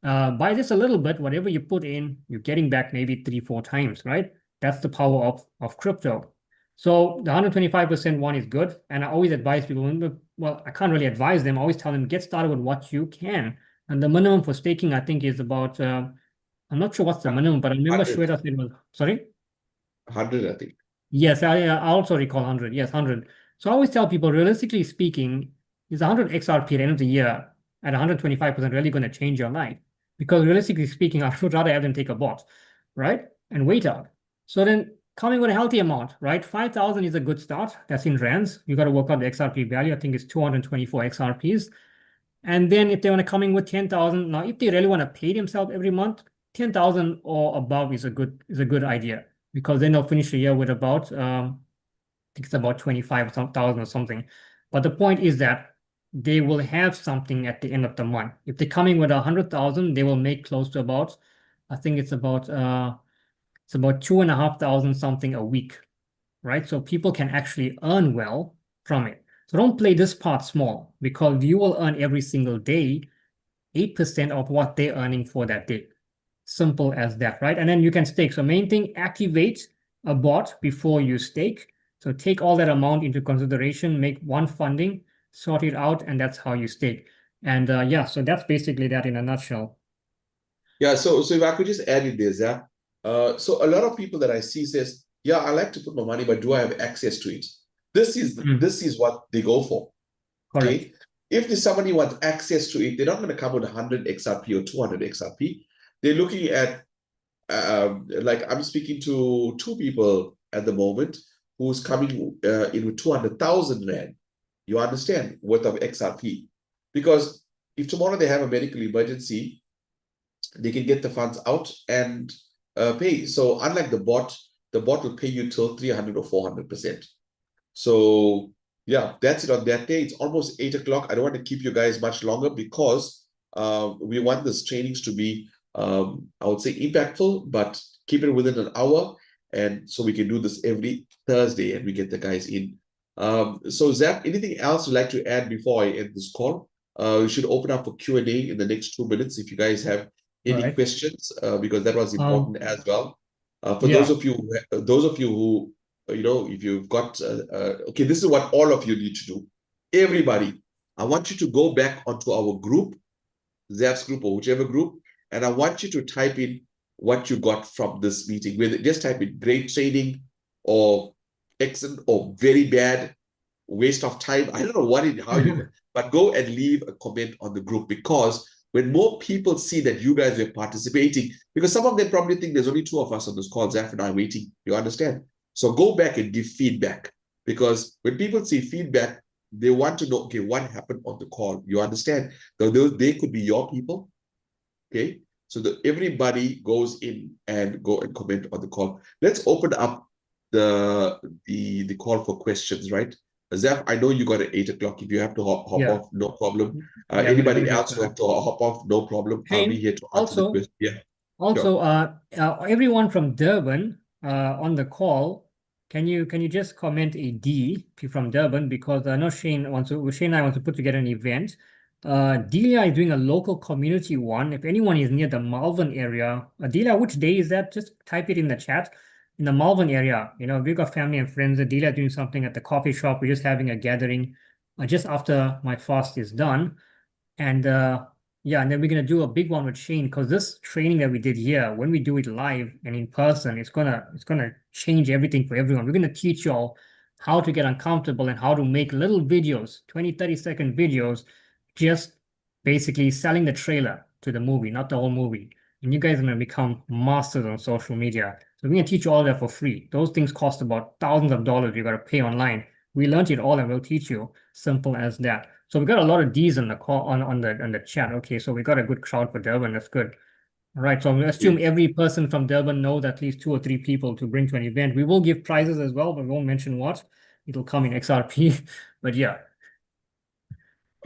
A: by just a little bit, whatever you put in, you're getting back maybe 3-4 times, right? That's the power of crypto. So the 125% one is good. And I always advise people, well, I can't really advise them. I always tell them, get started with what you can. And the minimum for staking, I think, is about, I'm not sure what's the minimum, but I remember Shweta said, well, sorry?
B: 100, I think.
A: Yes, I also recall 100. Yes, 100. So I always tell people, realistically speaking, is 100 XRP at the end of the year at 125% really going to change your life? Because realistically speaking, I would rather have them take a bot, right? And wait out. So then coming with a healthy amount, right? 5,000 is a good start. That's in rands. You got to work out the XRP value. I think it's 224 XRPs. And then if they want to come in with 10,000, now if they really want to pay themselves every month, 10,000 or above is a good idea, because then they'll finish the year with about I think it's about 25,000 or something. But the point is that they will have something at the end of the month. If they're coming with 100,000, they will make close to about, I think it's about 2,500 something a week, right? So people can actually earn well from it. So don't play this part small, because you will earn every single day 8% of what they're earning for that day. Simple as that, right? And then you can stake. So main thing, activate a bot before you stake. So take all that amount into consideration, make one funding, sort it out, and that's how you stake. And yeah, so that's basically that in a nutshell.
B: Yeah, so if I could just add in there, Zach. So a lot of people that I see says, yeah, I like to put my money, but do I have access to it? This is what they go for.
A: Correct.
B: Okay. If there's somebody who wants access to it, they're not going to come with 100 XRP or 200 XRP. They're looking at, like I'm speaking to 2 people at the moment who's coming in with 200,000 Rand, you understand, worth of XRP. Because if tomorrow they have a medical emergency, they can get the funds out and pay. So unlike the bot will pay you till 300 or 400%. So yeah, that's it on that day. It's almost 8 o'clock. I don't want to keep you guys much longer because we want this trainings to be, I would say, impactful, but keep it within an hour. And so we can do this every Thursday and we get the guys in. So Zach, anything else you'd like to add before I end this call? We should open up for Q&A in the next 2 minutes if you guys have any questions, because that was important as well. For those of you who, if you've got, okay, this is what all of you need to do. Everybody, I want you to go back onto our group, Zach's group or whichever group, and I want you to type in what you got from this meeting. Just type in great training or excellent or very bad, waste of time. I don't know how you, but go and leave a comment on the group, because when more people see that you guys are participating, because some of them probably think there's only 2 of us on this call, Zaf and I waiting, you understand? So go back and give feedback, because when people see feedback, they want to know, okay, what happened on the call? You understand? So they could be your people, okay? So that everybody goes in and go and comment on the call. Let's open up the call for questions, right? Zaf, I know you got at 8 o'clock. If you have to hop off, no problem. Anybody else who have to hop off, no problem. I'll be here to answer the question. Yeah.
A: Also, everyone from Durban on the call, can you just comment a D if you're from Durban, because I know Shane and I want to put together an event. Delia is doing a local community one. If anyone is near the Malvern area, Delia, which day is that? Just type it in the chat. In the Malvern area, we've got family and friends. Delia doing something at the coffee shop. We're just having a gathering just after my fast is done. And yeah, and then we're gonna do a big one with Shane, because this training that we did here, when we do it live and in person, it's gonna change everything for everyone. We're gonna teach y'all how to get uncomfortable and how to make little videos, 20-30-second videos, just basically selling the trailer to the movie, not the whole movie. And you guys are gonna become masters on social media. So we're gonna teach you all that for free. Those things cost about thousands of dollars you gotta pay online. We learned it all and we'll teach you. Simple as that. So we got a lot of D's on the call on the chat. Okay, so we got a good crowd for Durban. That's good. All right, so I'm gonna assume every person from Durban knows at least 2 or 3 people to bring to an event. We will give prizes as well, but we won't mention what. It'll come in XRP. But yeah.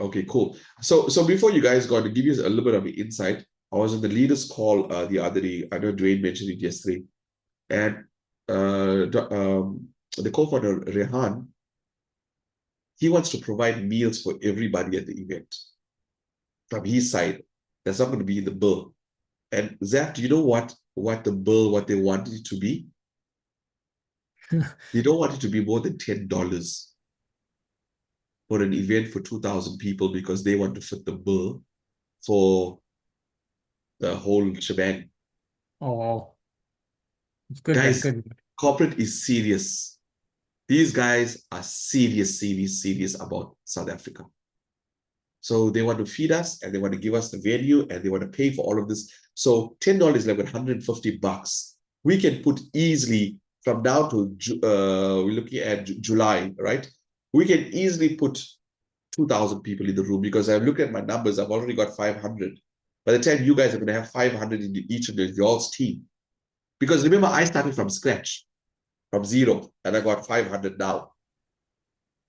B: Okay, cool. So before you guys go, to give you a little bit of the insight, I was on the leaders call the other day. I know Dwayne mentioned it yesterday, and the co-founder Rehan, he wants to provide meals for everybody at the event from his side. That's not going to be in the bill. And Zach, do you know what the bill, what they wanted it to be? They don't want it to be more than $10 for an event for 2,000 people, because they want to fit the bill for the whole shebang.
A: Oh, wow. It's good.
B: Guys,
A: Good.
B: corporate is serious. These guys are serious about South Africa. So they want to feed us, and they want to give us the venue, and they want to pay for all of this. So $10 is like $150. We can put easily from now to we're looking at July, right? We can easily put 2,000 people in the room, because I've looked at my numbers. I've already got 500. By the time you guys are going to have 500 in each of y'all's team, because remember, I started from scratch, from 0, and I got 500 now.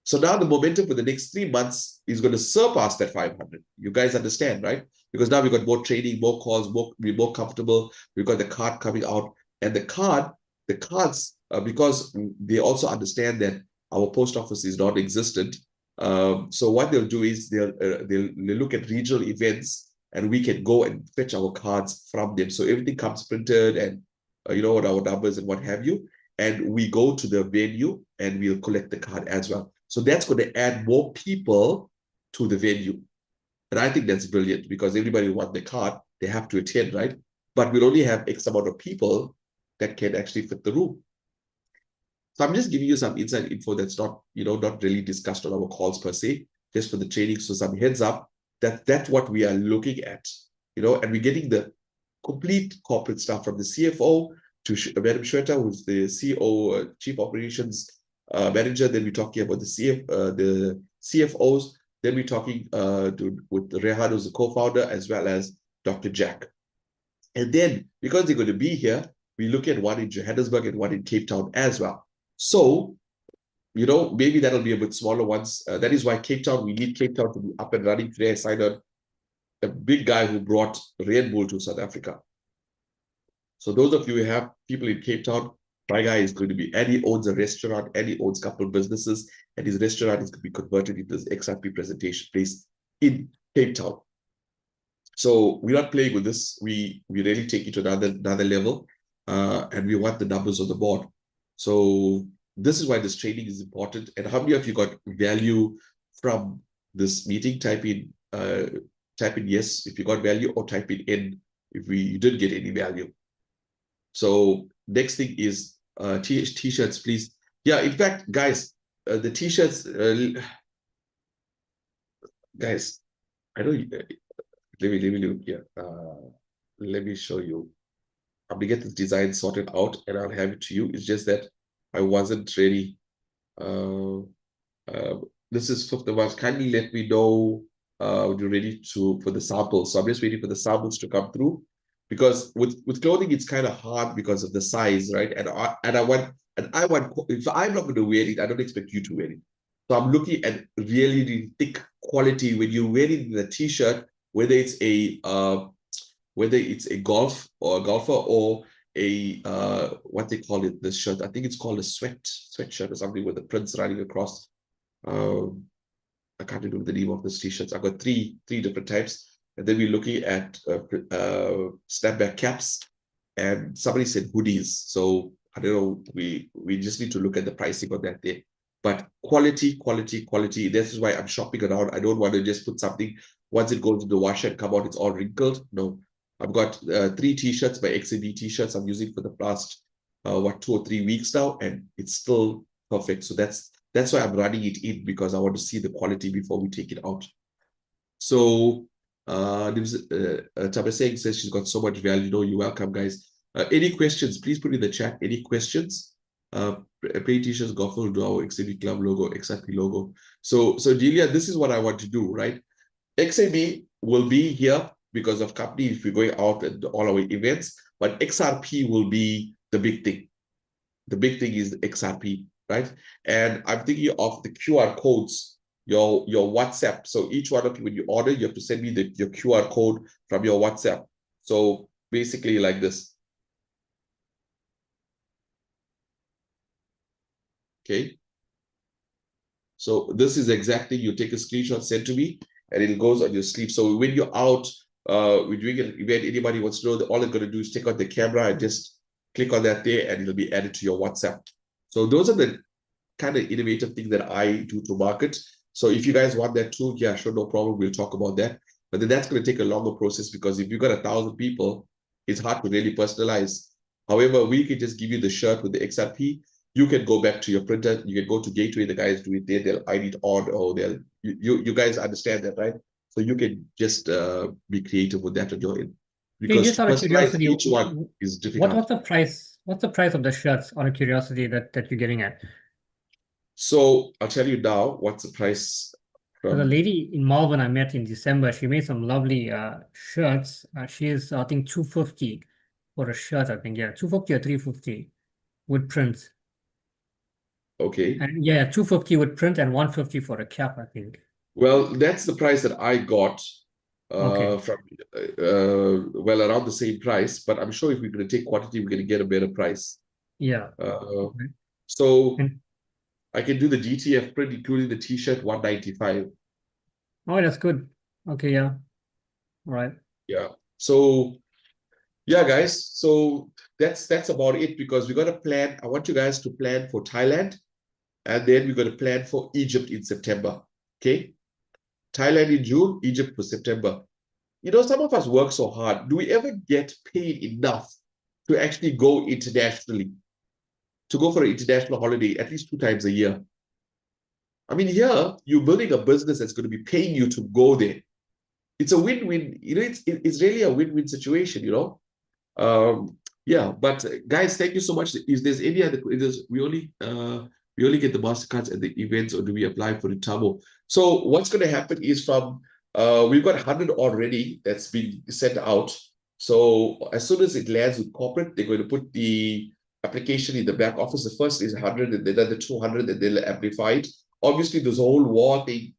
B: So now the momentum for the next 3 months is going to surpass that 500. You guys understand, right? Because now we've got more training, more calls, we're more comfortable. We've got the card coming out. And the cards, because they also understand that our post office is non-existent. So what they'll do is they'll look at regional events, and we can go and fetch our cards from them. So everything comes printed, and you know what, our numbers and what have you. And we go to the venue and we'll collect the card as well. So that's going to add more people to the venue. And I think that's brilliant, because everybody who wants the card, they have to attend, right? But we'll only have X amount of people that can actually fit the room. So I'm just giving you some inside info that's not, not really discussed on our calls per se, just for the training. So some heads up that that's what we are looking at, and we're getting the complete corporate stuff from the CFO to Madam Shweta, who's the CEO, Chief Operations Manager. Then we're talking about the CFOs. Then we're talking with Rehan, who's the co-founder, as well as Dr. Jack. And then, because they're going to be here, we look at one in Johannesburg and one in Cape Town as well. So, maybe that'll be a bit smaller ones. That is why Cape Town, we need Cape Town to be up and running today. I signed on a big guy who brought Red Bull to South Africa. So those of you who have people in Cape Town, my guy is going to be, and he owns a restaurant, and he owns a couple of businesses, and his restaurant is going to be converted into this XRP presentation place in Cape Town. So we're not playing with this. We really take it to another level, and we want the numbers on the board. So this is why this training is important. And how many of you got value from this meeting? Type in yes if you got value, or type in N if you didn't get any value. So next thing is t-shirts, please. Yeah, in fact, guys, the t-shirts, guys, I know. Let me look here. Let me show you. I'm gonna get this design sorted out, and I'll have it to you. It's just that I wasn't ready. This is 5th of March. Kindly let me know when you're ready for the samples. So I'm just waiting for the samples to come through, because with clothing it's kind of hard because of the size, right? And I want if I'm not going to wear it, I don't expect you to wear it. So I'm looking at really thick quality when you're wearing the t-shirt, whether it's a golfer or a what they call it, this shirt. I think it's called a sweatshirt or something with the prints running across. I can't remember the name of these t-shirts. I've got three different types. And then we're looking at snapback caps, and somebody said hoodies. So I don't know, we just need to look at the pricing on that there. But quality. This is why I'm shopping around. I don't want to just put something, once it goes to the washer and come out, it's all wrinkled. No, I've got 3 t-shirts, my XRP t-shirts I'm using for the past 2 or 3 weeks now, and it's still perfect. So that's why I'm running it in, because I want to see the quality before we take it out. So Tabaseng says she's got so much value. You're welcome, guys. Any questions, please put in the chat. Any questions? Play t-shirts, golf will do our XRP club logo, XRP logo. So Delia, this is what I want to do, right? XRP will be here because of company if we're going out at all our events, but XRP will be the big thing. The big thing is XRP, right? And I'm thinking of the QR codes, your WhatsApp. So each one of you, when you order, you have to send me your QR code from your WhatsApp. So basically like this. Okay. So this is exactly, you take a screenshot, send to me, and it goes on your sleeve. So when you're out, we're doing an event, anybody wants to know, all they're going to do is take out the camera and just click on that there, and it'll be added to your WhatsApp. So those are the kind of innovative things that I do to market. So if you guys want that too, yeah, sure, no problem. We'll talk about that. But then that's going to take a longer process, because if you've got 1,000 people, it's hard to really personalize. However, we can just give you the shirt with the XRP. You can go back to your printer. You can go to Gateway. The guys do it there. They'll hide it on, or you guys understand that, right? So you can just be creative with that on your end. Because
A: just out of curiosity,
B: each one is difficult.
A: What's the price? What's the price of the shirts, out of curiosity, that you're getting at?
B: So I'll tell you now what's the price.
A: The lady in Melbourne I met in December, she made some lovely shirts. She is, I think, 250 for a shirt. I think, yeah, 250 or 350 with prints.
B: Okay.
A: And yeah, 250 with print and 150 for a cap, I think.
B: Well, that's the price that I got
A: Okay.
B: from well, around the same price, but I'm sure if we're going to take quantity, we're going to get a better price.
A: Yeah.
B: Okay.
A: Okay.
B: So
A: And
B: I can do the GTF print, including the t-shirt, 195.
A: oh, that's good. Okay, yeah. All right.
B: Yeah. So yeah, guys. So that's about it, because we're gonna plan. I want you guys to plan for Thailand, and then we're gonna plan for Egypt in September. Okay. Thailand in June, Egypt for September. You know, some of us work so hard. Do we ever get paid enough to actually go internationally, to go for an international holiday at least 2 times a year? I mean, here you're building a business that's going to be paying you to go there. It's a win-win. You know, it's really a win-win situation. You know, yeah. But guys, thank you so much. If there's any other, we only get the Mastercards at the events, or do we apply for the Tamo? So what's going to happen is from we've got 100 already that's been sent out. So as soon as it lands with corporate, they're going to put the application in the back office. The first is 100, and then the 200, and they'll amplify it. Obviously, this whole war thing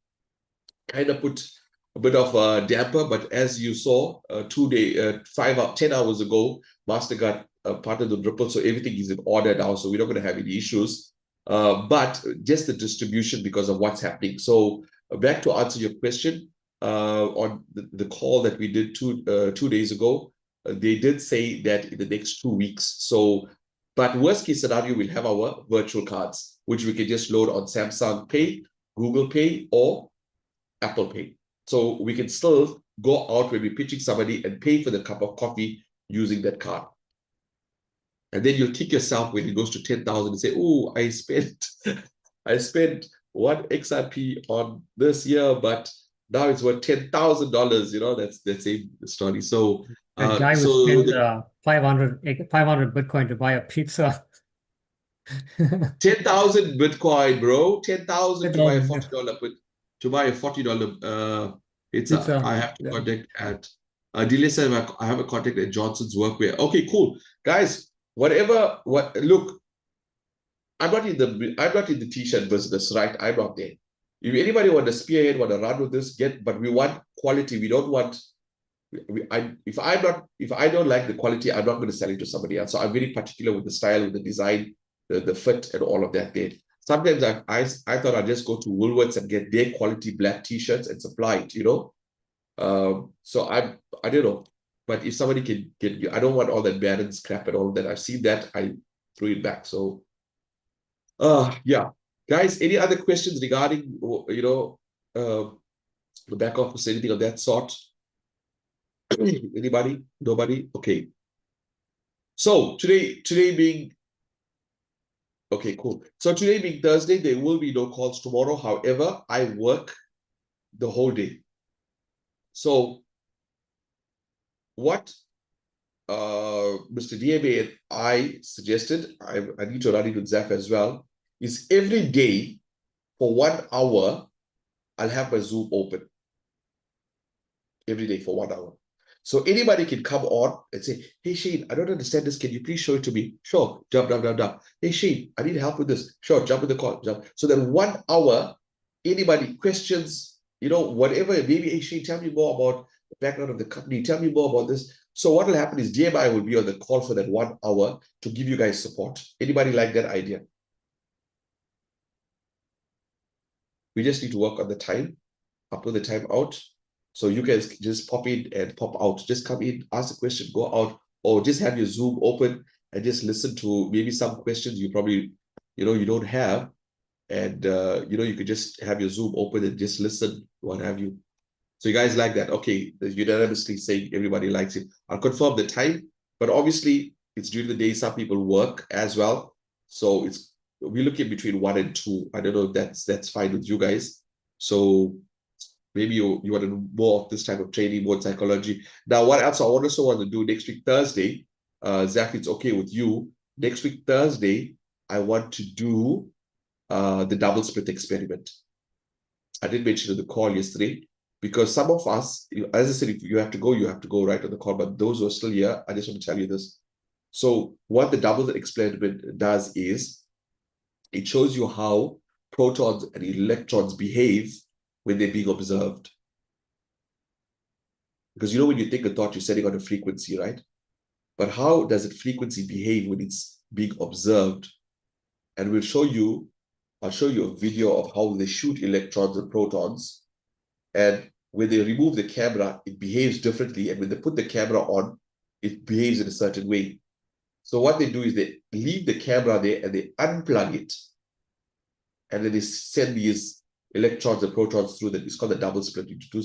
B: kind of put a bit of a damper, but as you saw, 10 hours ago, Mastercard partnered with Ripple, so everything is in order now, so we're not going to have any issues. But just the distribution because of what's happening. So back to answer your question, on the call that we did 2 days ago, they did say that in the next 2 weeks. So, but worst case scenario, we'll have our virtual cards, which we can just load on Samsung Pay, Google Pay, or Apple Pay. So we can still go out when we're pitching somebody and pay for the cup of coffee using that card. And then you'll kick yourself when it goes to 10,000 and say, oh, I spent one XRP on this year, but now it's worth $10,000. You know, that's the same story. So
A: That guy who
B: so
A: spent 500 Bitcoin to buy a pizza.
B: 10,000 Bitcoin, bro. 10,000 to buy a
A: 10,000
B: $40 to buy a $40 pizza.
A: pizza.
B: I have to
A: Yeah.
B: contact at Delia said I have a contact at Johnson's Workwear. Okay, cool. Guys, look, I'm not in the t-shirt business, right? I'm not there. If anybody want to spearhead, want to run with this, but we want quality. We don't want if I don't like the quality, I'm not going to sell it to somebody else. So I'm very particular with the style, with the design, the fit, and all of that there. Sometimes I thought I'd just go to Woolworths and get their quality black t-shirts and supply it, you know. So I don't know. But if somebody can get, I don't want all that Barron's crap and all of that. I've seen that, I threw it back. So yeah. Guys, any other questions regarding the back office, anything of that sort? Anybody? Nobody? Okay. So today being okay, cool. So today being Thursday, there will be no calls tomorrow. However, I work the whole day. So what Mr. DMA and I suggested, I need to run it with Zaf as well, is every day for 1 hour, I'll have my Zoom open. Every day for 1 hour. So anybody can come on and say, hey, Shane, I don't understand this. Can you please show it to me? Sure. Jump. Hey, Shane, I need help with this. Sure. Jump in the call. Jump. So then 1 hour, anybody questions, whatever, maybe, hey, Shane, tell me more about the background of the company. Tell me more about this. So what will happen is DMI will be on the call for that 1 hour to give you guys support. Anybody like that idea? We just need to work on the time, upload the time out. So you guys just pop in and pop out. Just come in, ask a question, go out, or just have your Zoom open and just listen to maybe some questions you probably, you don't have. And, you could just have your Zoom open and just listen, what have you. So you guys like that? Okay, unanimously saying everybody likes it. I'll confirm the time, but obviously it's during the day. Some people work as well. So we're looking between 1 and 2. I don't know if that's fine with you guys. So maybe you want to do more of this type of training, more psychology. Now, what else I also want to do next week, Thursday, Zach, it's okay with you. Next week, Thursday, I want to do the double split experiment. I did mention in the call yesterday, because some of us, as I said, if you have to go right on the call. But those who are still here, I just want to tell you this. So what the double experiment does is, it shows you how protons and electrons behave when they're being observed. Because when you think a thought, you're setting on a frequency, right? But how does that frequency behave when it's being observed? And I'll show you a video of how they shoot electrons and protons. And when they remove the camera, it behaves differently. And when they put the camera on, it behaves in a certain way. So what they do is they leave the camera there and they unplug it. And then they send these electrons and protons through that. It's called the double slit into two.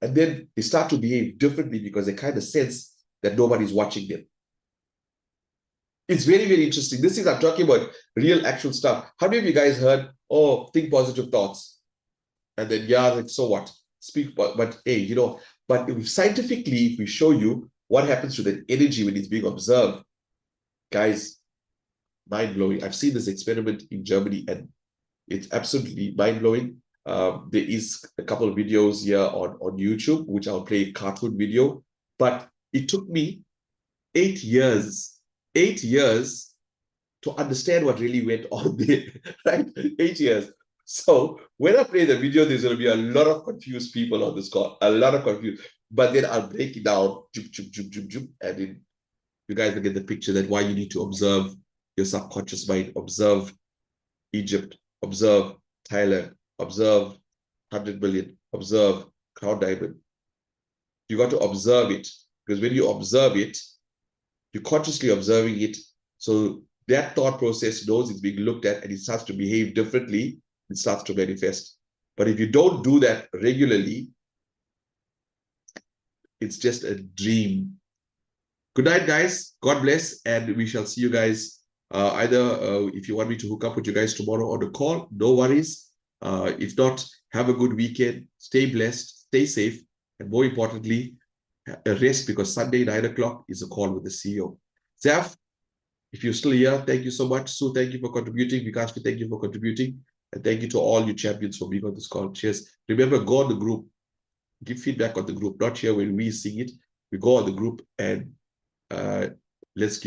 B: And then they start to behave differently because they kind of sense that nobody's watching them. It's very, very interesting. This is, I'm talking about real actual stuff. How many of you guys heard, oh, think positive thoughts? And then, yeah, like, so what? Speak, but hey, but if scientifically, if we show you what happens to that energy when it's being observed, guys, mind-blowing. I've seen this experiment in Germany and it's absolutely mind-blowing. There is a couple of videos here on YouTube, which I'll play a cartoon video, but it took me 8 years to understand what really went on there, right? 8 years. So when I play the video, there's going to be a lot of confused people on this call, a lot of confused, but then I'll break it down, and then you guys will get the picture that why you need to observe your subconscious mind, observe Egypt, observe Thailand, observe 100 million, observe Crown Diamond. You got to observe it, because when you observe it, you're consciously observing it. So that thought process knows it's being looked at and it starts to behave differently. It starts to manifest. But if you don't do that regularly, it's just a dream. Good night, guys. God bless. And we shall see you guys either if you want me to hook up with you guys tomorrow on the call, no worries. If not, have a good weekend. Stay blessed, stay safe. And more importantly, rest, because Sunday, 9 o'clock is a call with the CEO. Zaf, if you're still here, thank you so much. Sue, thank you for contributing. Vikashvi, thank you for contributing. And thank you to all you champions for being on this call. Cheers. Remember, go on the group. Give feedback on the group. Not here when we sing it. We go on the group and let's give